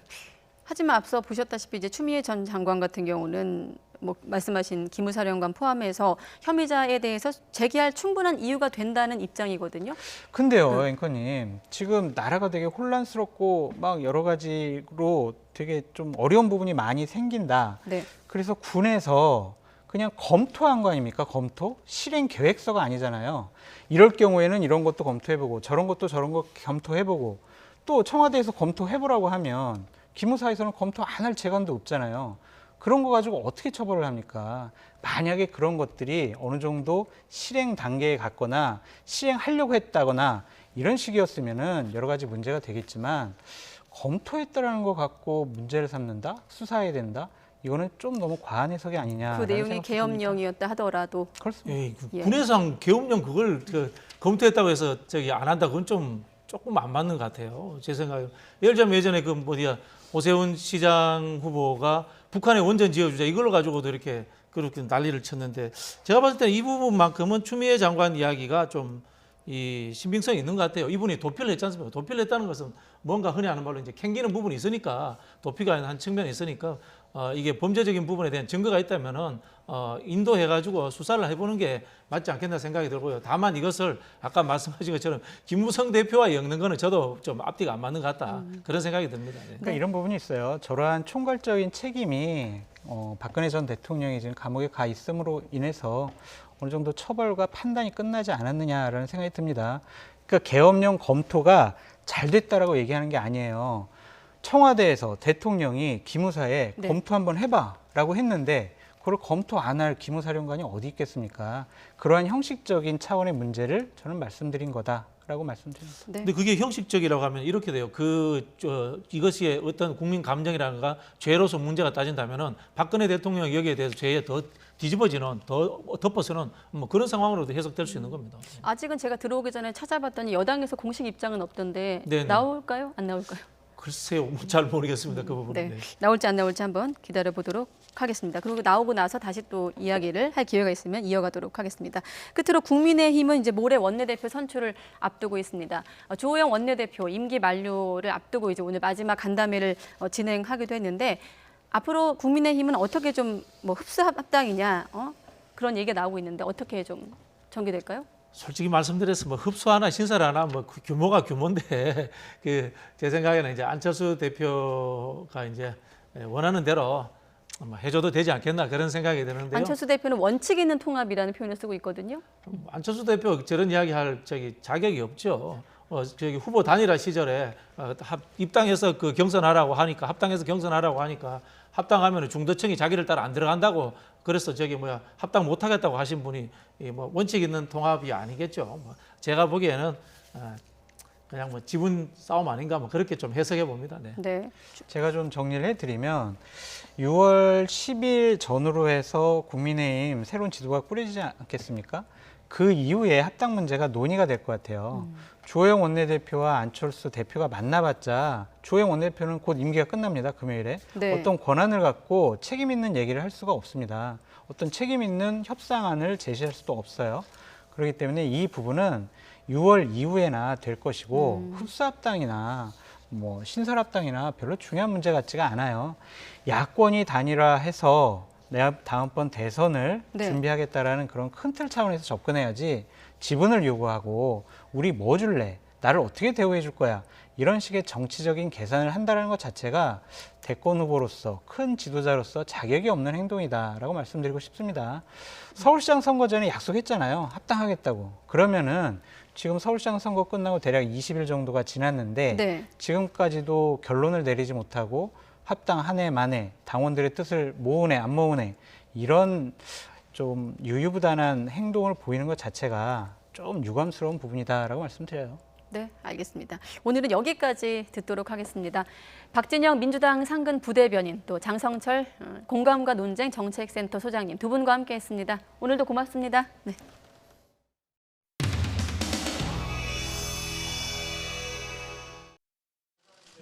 하지만 앞서 보셨다시피 이제 추미애 전 장관 같은 경우는 뭐 말씀하신 기무사령관 포함해서 혐의자에 대해서 제기할 충분한 이유가 된다는 입장이거든요. 근데요, 앵커님, 지금 나라가 되게 혼란스럽고 막 여러 가지로 되게 좀 어려운 부분이 많이 생긴다. 네. 그래서 군에서 그냥 검토한 거 아닙니까? 검토? 실행 계획서가 아니잖아요. 이럴 경우에는 이런 것도 검토해보고 저런 것도 저런 거 검토해보고 또 청와대에서 검토해보라고 하면 기무사에서는 검토 안 할 재간도 없잖아요. 그런 거 가지고 어떻게 처벌을 합니까? 만약에 그런 것들이 어느 정도 실행 단계에 갔거나 시행하려고 했다거나 이런 식이었으면은 여러 가지 문제가 되겠지만 검토했다라는 거 갖고 문제를 삼는다? 수사해야 된다? 이거는 좀 너무 과한 해석이 아니냐. 그 내용이 계엄령이었다 하더라도. 그렇습니다. 군해상 계엄령 그걸 검토했다고 해서 안 한다. 그건 조금 안 맞는 것 같아요. 제 생각에. 예를 들자면 예전에 오세훈 시장 후보가 북한에 원전 지어주자 이걸 가지고도 이렇게 그렇게 난리를 쳤는데 제가 봤을 때는 이 부분만큼은 추미애 장관 이야기가 좀 이 신빙성이 있는 것 같아요. 이분이 도피를 했지 않습니까? 도피를 했다는 것은 뭔가 흔히 하는 말로 이제 캥기는 부분이 있으니까 도피가 한 측면이 있으니까 이게 범죄적인 부분에 대한 증거가 있다면은 인도해가지고 수사를 해보는 게 맞지 않겠나 생각이 들고요. 다만 이것을 아까 말씀하신 것처럼 김무성 대표와 엮는 거는 저도 좀 앞뒤가 안 맞는 것 같다 그런 생각이 듭니다. 네. 그러니까 이런 부분이 있어요. 저러한 총괄적인 책임이 박근혜 전 대통령이 지금 감옥에 가 있음으로 인해서 어느 정도 처벌과 판단이 끝나지 않았느냐라는 생각이 듭니다. 그러니까 계엄령 검토가 잘 됐다라고 얘기하는 게 아니에요. 청와대에서 대통령이 기무사에 검토 한번 해봐라고 했는데 그걸 검토 안 할 기무사령관이 어디 있겠습니까? 그러한 형식적인 차원의 문제를 저는 말씀드린 거다라고 말씀드립니다. 근데 그게 형식적이라고 하면 이렇게 돼요. 이것이 어떤 국민 감정이라든가 죄로서 문제가 따진다면은 박근혜 대통령 여기에 대해서 죄에 더 뒤집어지는, 더 덮어서는 뭐 그런 상황으로도 해석될 수 있는 겁니다. 아직은 제가 들어오기 전에 찾아봤더니 여당에서 공식 입장은 없던데 네네. 나올까요? 안 나올까요? 글쎄요, 잘 모르겠습니다. 그 부분은. 네. 나올지 안 나올지 한번 기다려보도록 하겠습니다. 그리고 나오고 나서 다시 또 이야기를 할 기회가 있으면 이어가도록 하겠습니다. 끝으로 국민의힘은 이제 모레 원내대표 선출을 앞두고 있습니다. 조호영 원내대표 임기 만료를 앞두고 이제 오늘 마지막 간담회를 진행하기도 했는데 앞으로 국민의힘은 어떻게 좀 뭐 흡수합당이냐 그런 얘기가 나오고 있는데 어떻게 좀 전개될까요? 솔직히 말씀드려서 뭐 흡수 하나 신설 하나 뭐 규모가 규모인데 제 생각에는 이제 안철수 대표가 이제 원하는 대로 해줘도 되지 않겠나 그런 생각이 드는데요. 안철수 대표는 원칙 있는 통합이라는 표현을 쓰고 있거든요. 안철수 대표 저런 이야기할 자격이 없죠. 후보 단일화 시절에 입당해서 경선하라고 하니까 합당해서 경선하라고 하니까 합당하면 중도층이 자기를 따라 안 들어간다고 그래서 합당 못하겠다고 하신 분이 원칙 있는 통합이 아니겠죠. 제가 보기에는 그냥 지분 싸움 아닌가 그렇게 좀 해석해 봅니다. 네. 네. 제가 좀 정리를 해드리면 6월 10일 전후로 해서 국민의힘 새로운 지도가 꾸려지지 않겠습니까? 그 이후에 합당 문제가 논의가 될 것 같아요. 조호영 원내대표와 안철수 대표가 만나봤자 조호영 원내대표는 곧 임기가 끝납니다. 금요일에. 네. 어떤 권한을 갖고 책임 있는 얘기를 할 수가 없습니다. 어떤 책임 있는 협상안을 제시할 수도 없어요. 그렇기 때문에 이 부분은 6월 이후에나 될 것이고 흡수합당이나 신설합당이나 별로 중요한 문제 같지가 않아요. 야권이 단일화해서 내가 다음번 대선을 준비하겠다라는 그런 큰 틀 차원에서 접근해야지 지분을 요구하고 우리 뭐 줄래? 나를 어떻게 대우해 줄 거야? 이런 식의 정치적인 계산을 한다는 것 자체가 대권 후보로서 큰 지도자로서 자격이 없는 행동이다라고 말씀드리고 싶습니다. 서울시장 선거 전에 약속했잖아요. 합당하겠다고. 그러면은 지금 서울시장 선거 끝나고 대략 20일 정도가 지났는데 지금까지도 결론을 내리지 못하고 합당 한 해 만에 당원들의 뜻을 모으네 안 모으네 이런 좀 유유부단한 행동을 보이는 것 자체가 좀 유감스러운 부분이다라고 말씀드려요. 네, 알겠습니다. 오늘은 여기까지 듣도록 하겠습니다. 박진영 민주당 상근 부대변인, 또 장성철 공감과 논쟁 정책센터 소장님 두 분과 함께했습니다. 오늘도 고맙습니다. 네.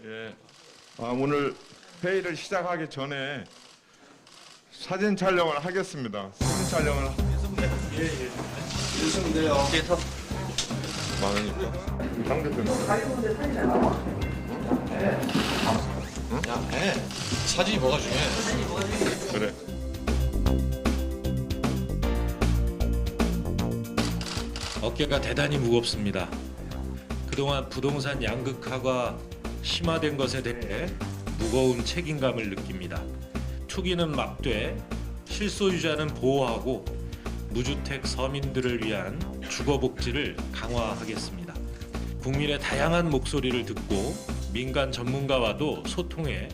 예. 오늘 회의를 시작하기 전에 사진 촬영을 하겠습니다. 사진 촬영을. 있는데요. 많으니까. 당대표님. 야, 해. 사진이 뭐가 중요해? 그래. 어깨가 대단히 무겁습니다. 그동안 부동산 양극화가 심화된 것에 대해 무거운 책임감을 느낍니다. 투기는 막되 실소유자는 보호하고 무주택 서민들을 위한 주거복지를 강화하겠습니다. 국민의 다양한 목소리를 듣고 민간 전문가와도 소통해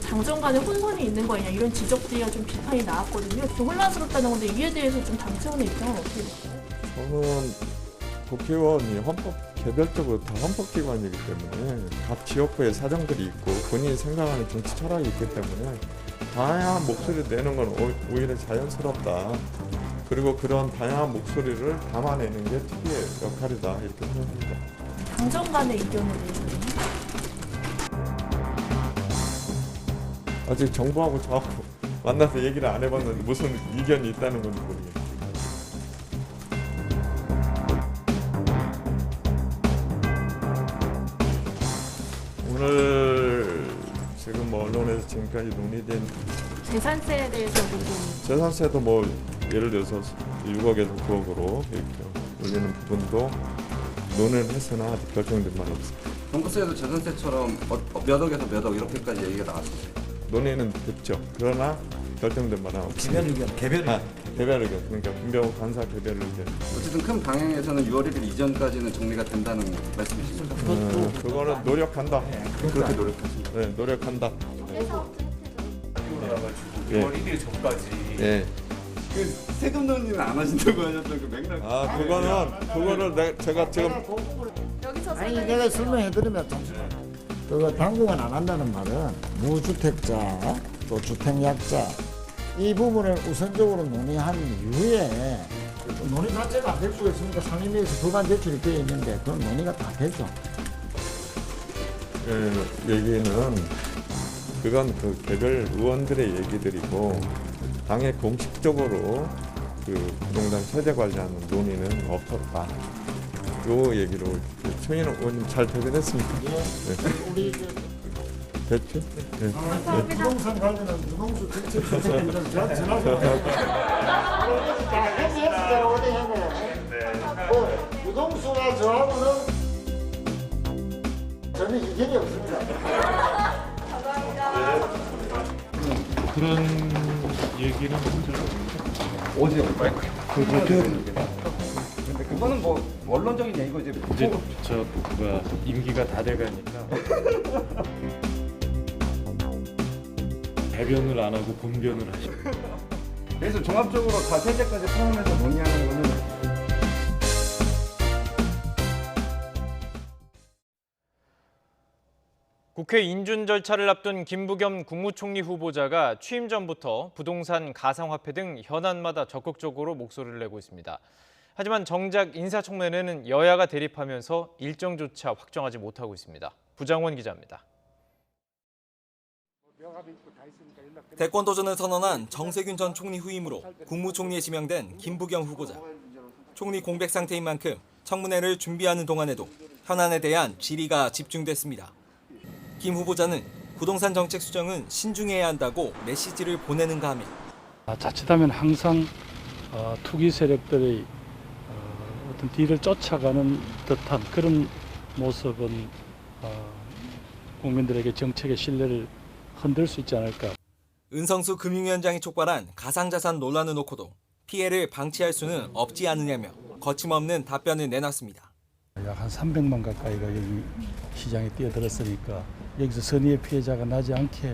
당정 간에 혼선이 있는 거 아니냐 이런 지적들이 좀 비판이 나왔거든요. 좀 혼란스럽다는 건데 이에 대해서 좀 당청의 입장은 어떻게 될까요? 저는 국회의원이 개별적으로 다 헌법기관이기 때문에 각 지역구에 사정들이 있고 본인이 생각하는 정치 철학이 있기 때문에 다양한 목소리를 내는 건 오히려 자연스럽다. 그리고 그런 다양한 목소리를 담아내는 게 특위의 역할이다 이렇게 생각합니다. 당정 간의 의견에 대해서는? 아직 정부하고 저하고 만나서 얘기를 안 해봤는데 무슨 이견이 있다는 건지 모르겠어요. 오늘 지금 언론에서 지금까지 논의된 재산세에 대해서도 좀 재산세도 뭐 예를 들어서 6억에서 9억으로 이렇게 올리는 부분도 논의를 했으나 아직 결정된 바는 없습니다. 종부세에도 재산세처럼 몇 억에서 몇 억 이렇게까지 얘기가 나왔어요. 논의는 됐죠. 그러나 결정된 바는 없습니다. 개별 의견, 개별 의견. 개별 의견. 그러니까 김병호 간사 개별 의견. 어쨌든 큰 방향에서는 6월 1일 이전까지는 정리가 된다는 말씀이신 거죠? 그거는 노력한다. 그렇게 노력하시. 네, 노력한다. 예. 6월 1일 전까지. 예. 그 세금 논의는 안 하신다고 하셨던 그 맥락. 그거를 제가 지금 아니 내가 설명해드리면 그 당분간 안 한다는 말은 무주택자 또 주택약자 이 부분을 우선적으로 논의한 이후에 논의 자체가 안 될 수가 있으니까 상임위에서 부반 제출이 되어 있는데 그런 논의가 다 되죠. 얘기는 그건 그 개별 의원들의 얘기들이고 당에 공식적으로 그 부동산 세제 관리하는 논의는 없었다. 요 얘기로 최인호 의원님 잘 대변했습니다. 네. 우리 됐죠? 네. 부동산 관련은 유동수 정책 수석님들 저한테 전화해서 다 했을 대로 어디 해요. 유동수와 저하고는 전혀 이견이 없습니다. 그런 얘기는 어제 근데 그거는 뭐 원론적인 얘기고 이제 임기가 다 돼가니까 대변을 안 하고 본변을 하시고 그래서 종합적으로 다 세제까지 포함해서 논의하는 거는 국회 인준 절차를 앞둔 김부겸 국무총리 후보자가 취임 전부터 부동산, 가상화폐 등 현안마다 적극적으로 목소리를 내고 있습니다. 하지만 정작 인사청문회는 여야가 대립하면서 일정조차 확정하지 못하고 있습니다. 부장원 기자입니다. 대권 도전을 선언한 정세균 전 총리 후임으로 국무총리에 지명된 김부겸 후보자. 총리 공백 상태인 만큼 청문회를 준비하는 동안에도 현안에 대한 질의가 집중됐습니다. 김 후보자는 부동산 정책 수정은 신중해야 한다고 메시지를 보내는가 하며 자칫하면 항상 투기 세력들의 어떤 뒤를 쫓아가는 듯한 그런 모습은 국민들에게 정책의 신뢰를 흔들 수 있지 않을까. 은성수 금융위원장이 촉발한 가상자산 논란을 놓고도 피해를 방치할 수는 없지 않느냐며 거침없는 답변을 내놨습니다. 약 한 300만 가까이가 여기 시장에 뛰어들었으니까 여기서 선의의 피해자가 나지 않게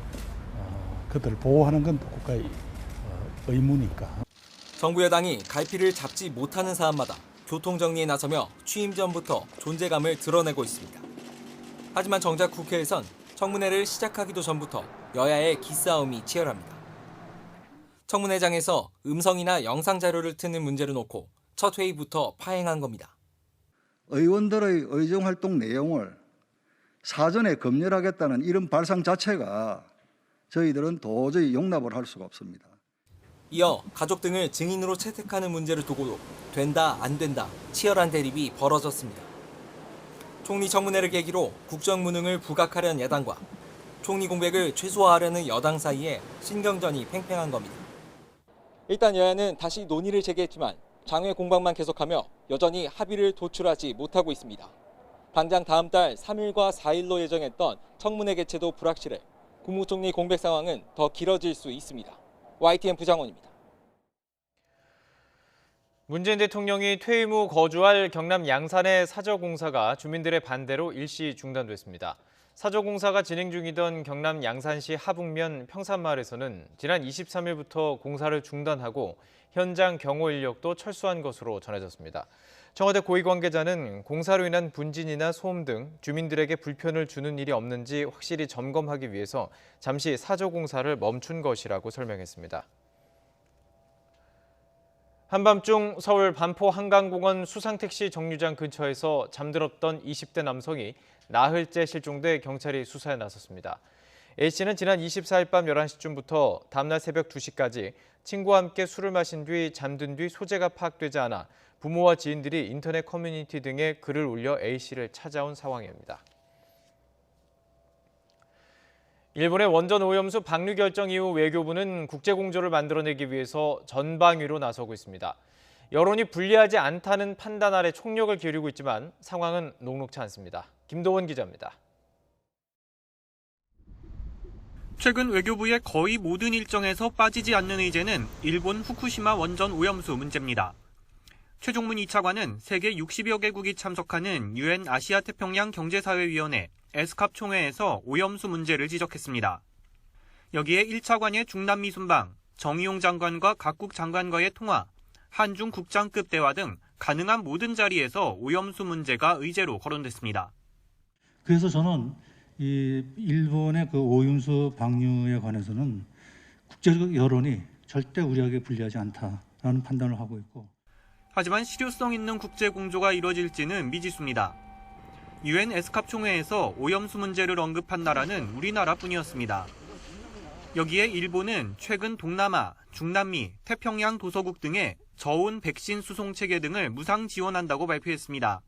그들을 보호하는 건 국가의 의무니까. 정부 여당이 갈피를 잡지 못하는 사안마다 교통정리에 나서며 취임 전부터 존재감을 드러내고 있습니다. 하지만 정작 국회에선 청문회를 시작하기도 전부터 여야의 기싸움이 치열합니다. 청문회장에서 음성이나 영상 자료를 트는 문제를 놓고 첫 회의부터 파행한 겁니다. 의원들의 의정활동 내용을 사전에 검열하겠다는 이런 발상 자체가 저희들은 도저히 용납을 할 수가 없습니다. 이어 가족 등을 증인으로 채택하는 문제를 두고도 된다 안 된다 치열한 대립이 벌어졌습니다. 총리 청문회를 계기로 국정무능을 부각하려는 야당과 총리 공백을 최소화하려는 여당 사이에 신경전이 팽팽한 겁니다. 일단 여야는 다시 논의를 재개했지만 장외 공방만 계속하며 여전히 합의를 도출하지 못하고 있습니다. 당장 다음 달 3일과 4일로 예정했던 청문회 개최도 불확실해 국무총리 공백 상황은 더 길어질 수 있습니다. YTN 부장원입니다. 문재인 대통령이 퇴임 후 거주할 경남 양산의 사저공사가 주민들의 반대로 일시 중단됐습니다. 사저공사가 진행 중이던 경남 양산시 하북면 평산마을에서는 지난 23일부터 공사를 중단하고 현장 경호 인력도 철수한 것으로 전해졌습니다. 청와대 고위 관계자는 공사로 인한 분진이나 소음 등 주민들에게 불편을 주는 일이 없는지 확실히 점검하기 위해서 잠시 사저공사를 멈춘 것이라고 설명했습니다. 한밤중 서울 반포 한강공원 수상택시 정류장 근처에서 잠들었던 20대 남성이 나흘째 실종돼 경찰이 수사에 나섰습니다. A씨는 지난 24일 밤 11시쯤부터 다음날 새벽 2시까지 친구와 함께 술을 마신 뒤 잠든 뒤 소재가 파악되지 않아 부모와 지인들이 인터넷 커뮤니티 등에 글을 올려 A씨를 찾아온 상황입니다. 일본의 원전 오염수 방류 결정 이후 외교부는 국제공조를 만들어내기 위해서 전방위로 나서고 있습니다. 여론이 불리하지 않다는 판단 아래 총력을 기울이고 있지만 상황은 녹록지 않습니다. 김도원 기자입니다. 최근 외교부의 거의 모든 일정에서 빠지지 않는 의제는 일본 후쿠시마 원전 오염수 문제입니다. 최종문 2차관은 세계 60여 개국이 참석하는 UN 아시아태평양 경제사회위원회 에스캅 총회에서 오염수 문제를 지적했습니다. 여기에 1차관의 중남미 순방, 정의용 장관과 각국 장관과의 통화, 한중 국장급 대화 등 가능한 모든 자리에서 오염수 문제가 의제로 거론됐습니다. 그래서 저는 이 일본의 그 오염수 방류에 관해서는 국제적 여론이 절대 우리에게 불리하지 않다라는 판단을 하고 있고. 하지만 실효성 있는 국제 공조가 이뤄질지는 미지수입니다. UN 에스캅 총회에서 오염수 문제를 언급한 나라는 우리나라뿐이었습니다. 여기에 일본은 최근 동남아, 중남미, 태평양 도서국 등의 저온 백신 수송 체계 등을 무상 지원한다고 발표했습니다.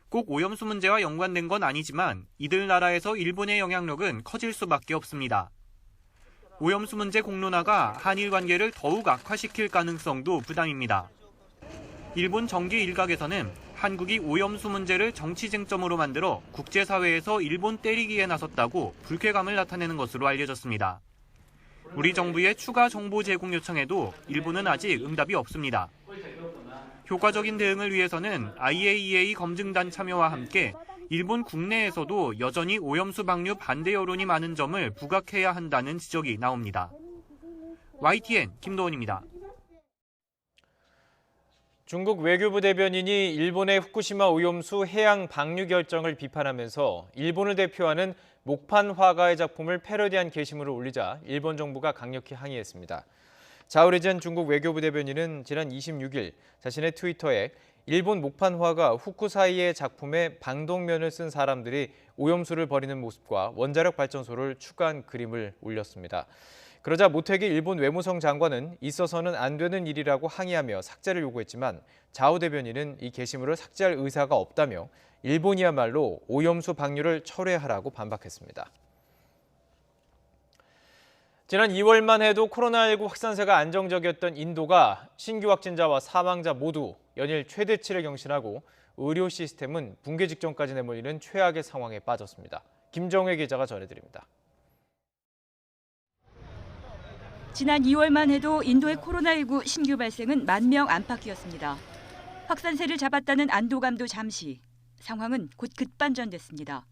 꼭 오염수 문제와 연관된 건 아니지만 이들 나라에서 일본의 영향력은 커질 수밖에 없습니다. 오염수 문제 공론화가 한일 관계를 더욱 악화시킬 가능성도 부담입니다. 일본 정계 일각에서는 한국이 오염수 문제를 정치 쟁점으로 만들어 국제사회에서 일본 때리기에 나섰다고 불쾌감을 나타내는 것으로 알려졌습니다. 우리 정부의 추가 정보 제공 요청에도 일본은 아직 응답이 없습니다. 효과적인 대응을 위해서는 IAEA 검증단 참여와 함께 일본 국내에서도 여전히 오염수 방류 반대 여론이 많은 점을 부각해야 한다는 지적이 나옵니다. YTN 김도원입니다. 중국 외교부 대변인이 일본의 후쿠시마 오염수 해양 방류 결정을 비판하면서 일본을 대표하는 목판 화가의 작품을 패러디한 게시물을 올리자 일본 정부가 강력히 항의했습니다. 자오리젠 중국 외교부 대변인은 지난 26일 자신의 트위터에 일본 목판 화가 후쿠사이의 작품에 방독면을 쓴 사람들이 오염수를 버리는 모습과 원자력 발전소를 추가한 그림을 올렸습니다. 그러자 모태기 일본 외무성 장관은 있어서는 안 되는 일이라고 항의하며 삭제를 요구했지만 자오 대변인은 이 게시물을 삭제할 의사가 없다며 일본이야말로 오염수 방류를 철회하라고 반박했습니다. 지난 2월만 해도 코로나19 확산세가 안정적이었던 인도가 신규 확진자와 사망자 모두 연일 최대치를 경신하고 의료 시스템은 붕괴 직전까지 내몰리는 최악의 상황에 빠졌습니다. 김정혜 기자가 전해드립니다. 지난 2월만 해도 인도의 코로나19 신규 발생은 10,000명 안팎이었습니다. 확산세를 잡았다는 안도감도 잠시, 상황은 곧 급반전됐습니다.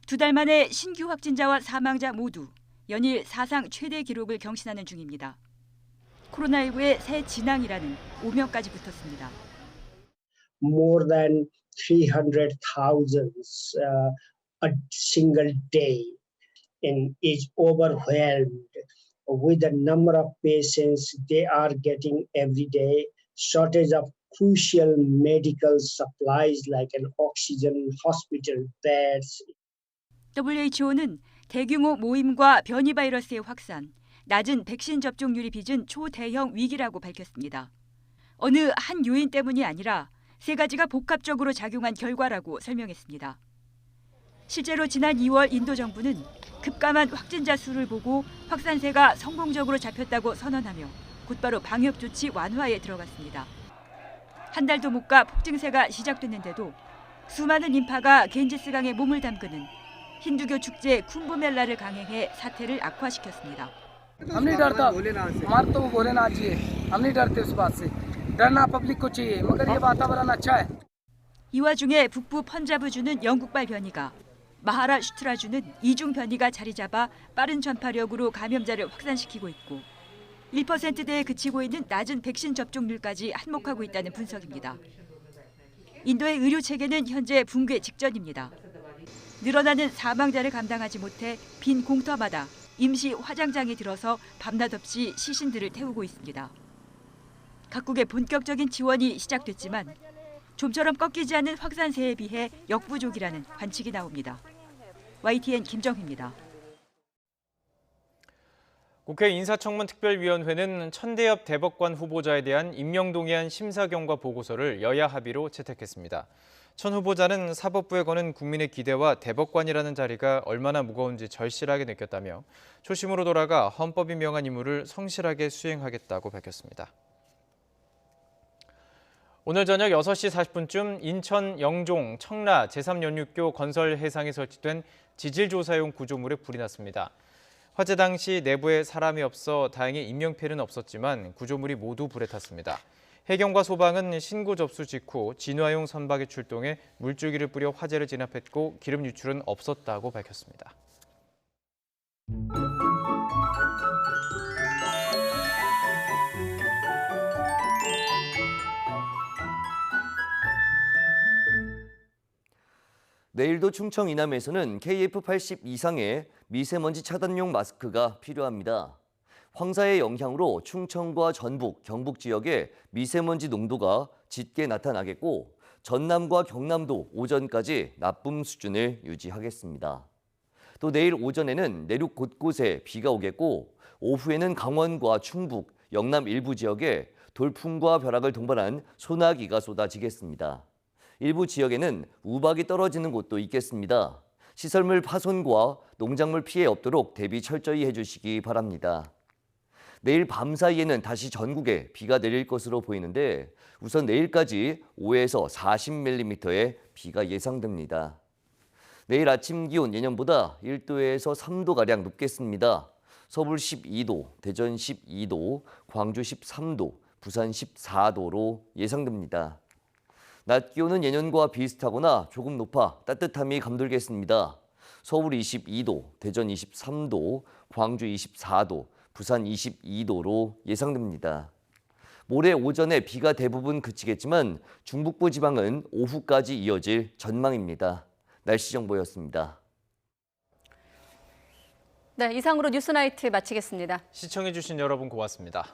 2달 만에 신규 확진자와 사망자 모두 연일 사상 최대 기록을 경신하는 중입니다. 코로나19의 새 진앙이라는 오명까지 붙었습니다. More than 300,000 a single day and is overwhelmed with the number of patients they are getting every day, shortage of crucial medical supplies like an oxygen, hospital beds. WHO는 대규모 모임과 변이 바이러스의 확산, 낮은 백신 접종률이 빚은 초대형 위기라고 밝혔습니다. 어느 한 요인 때문이 아니라 세 가지가 복합적으로 작용한 결과라고 설명했습니다. 실제로 지난 2월 인도 정부는 급감한 확진자 수를 보고 확산세가 성공적으로 잡혔다고 선언하며 곧바로 방역 조치 완화에 들어갔습니다. 한 달도 못 가 폭증세가 시작됐는데도 수많은 인파가 겐지스강에 몸을 담그는 힌두교 축제 쿰브멜라를 강행해 사태를 악화시켰습니다. हम नहीं डरता हमारा तो भोलेनाथ जी है हम नहीं डरते उस बात से डरना पब्लिक को चाहिए मगर ये वातावरण अच्छा है. 이 와중에 북부 펀자브주는 영국발 변이가, 마하라슈트라주는 이중 변이가 자리 잡아 빠른 전파력으로 감염자를 확산시키고 있고 1%대에 그치고 있는 낮은 백신 접종률까지 한몫하고 있다는 분석입니다. 인도의 의료 체계는 현재 붕괴 직전입니다. 늘어나는 사망자를 감당하지 못해 빈 공터마다 임시 화장장이 들어서 밤낮 없이 시신들을 태우고 있습니다. 각국의 본격적인 지원이 시작됐지만 좀처럼 꺾이지 않는 확산세에 비해 역부족이라는 관측이 나옵니다. YTN 김정희입니다. 국회 인사청문특별위원회는 천대엽 대법관 후보자에 대한 임명동의안 심사 경과 보고서를 여야 합의로 채택했습니다. 천 후보자는 사법부에 거는 국민의 기대와 대법관이라는 자리가 얼마나 무거운지 절실하게 느꼈다며 초심으로 돌아가 헌법이 명한 임무를 성실하게 수행하겠다고 밝혔습니다. 오늘 저녁 6시 40분쯤 인천 영종 청라 제3연륙교 건설 해상에 설치된 지질조사용 구조물에 불이 났습니다. 화재 당시 내부에 사람이 없어 다행히 인명피해는 없었지만 구조물이 모두 불에 탔습니다. 해경과 소방은 신고 접수 직후 진화용 선박이 출동해 물줄기를 뿌려 화재를 진압했고 기름 유출은 없었다고 밝혔습니다. 내일도 충청 이남에서는 KF80 이상의 미세먼지 차단용 마스크가 필요합니다. 황사의 영향으로 충청과 전북, 경북 지역에 미세먼지 농도가 짙게 나타나겠고 전남과 경남도 오전까지 나쁨 수준을 유지하겠습니다. 또 내일 오전에는 내륙 곳곳에 비가 오겠고 오후에는 강원과 충북, 영남 일부 지역에 돌풍과 벼락을 동반한 소나기가 쏟아지겠습니다. 일부 지역에는 우박이 떨어지는 곳도 있겠습니다. 시설물 파손과 농작물 피해 없도록 대비 철저히 해주시기 바랍니다. 내일 밤 사이에는 다시 전국에 비가 내릴 것으로 보이는데 우선 내일까지 5에서 40mm의 비가 예상됩니다. 내일 아침 기온 예년보다 1도에서 3도가량 높겠습니다. 서울 12도, 대전 12도, 광주 13도, 부산 14도로 예상됩니다. 낮 기온은 예년과 비슷하거나 조금 높아 따뜻함이 감돌겠습니다. 서울 22도, 대전 23도, 광주 24도, 부산 22도로 예상됩니다. 모레 오전에 비가 대부분 그치겠지만 중북부 지방은 오후까지 이어질 전망입니다. 날씨 정보였습니다. 네, 이상으로 뉴스나이트 마치겠습니다. 시청해주신 여러분 고맙습니다.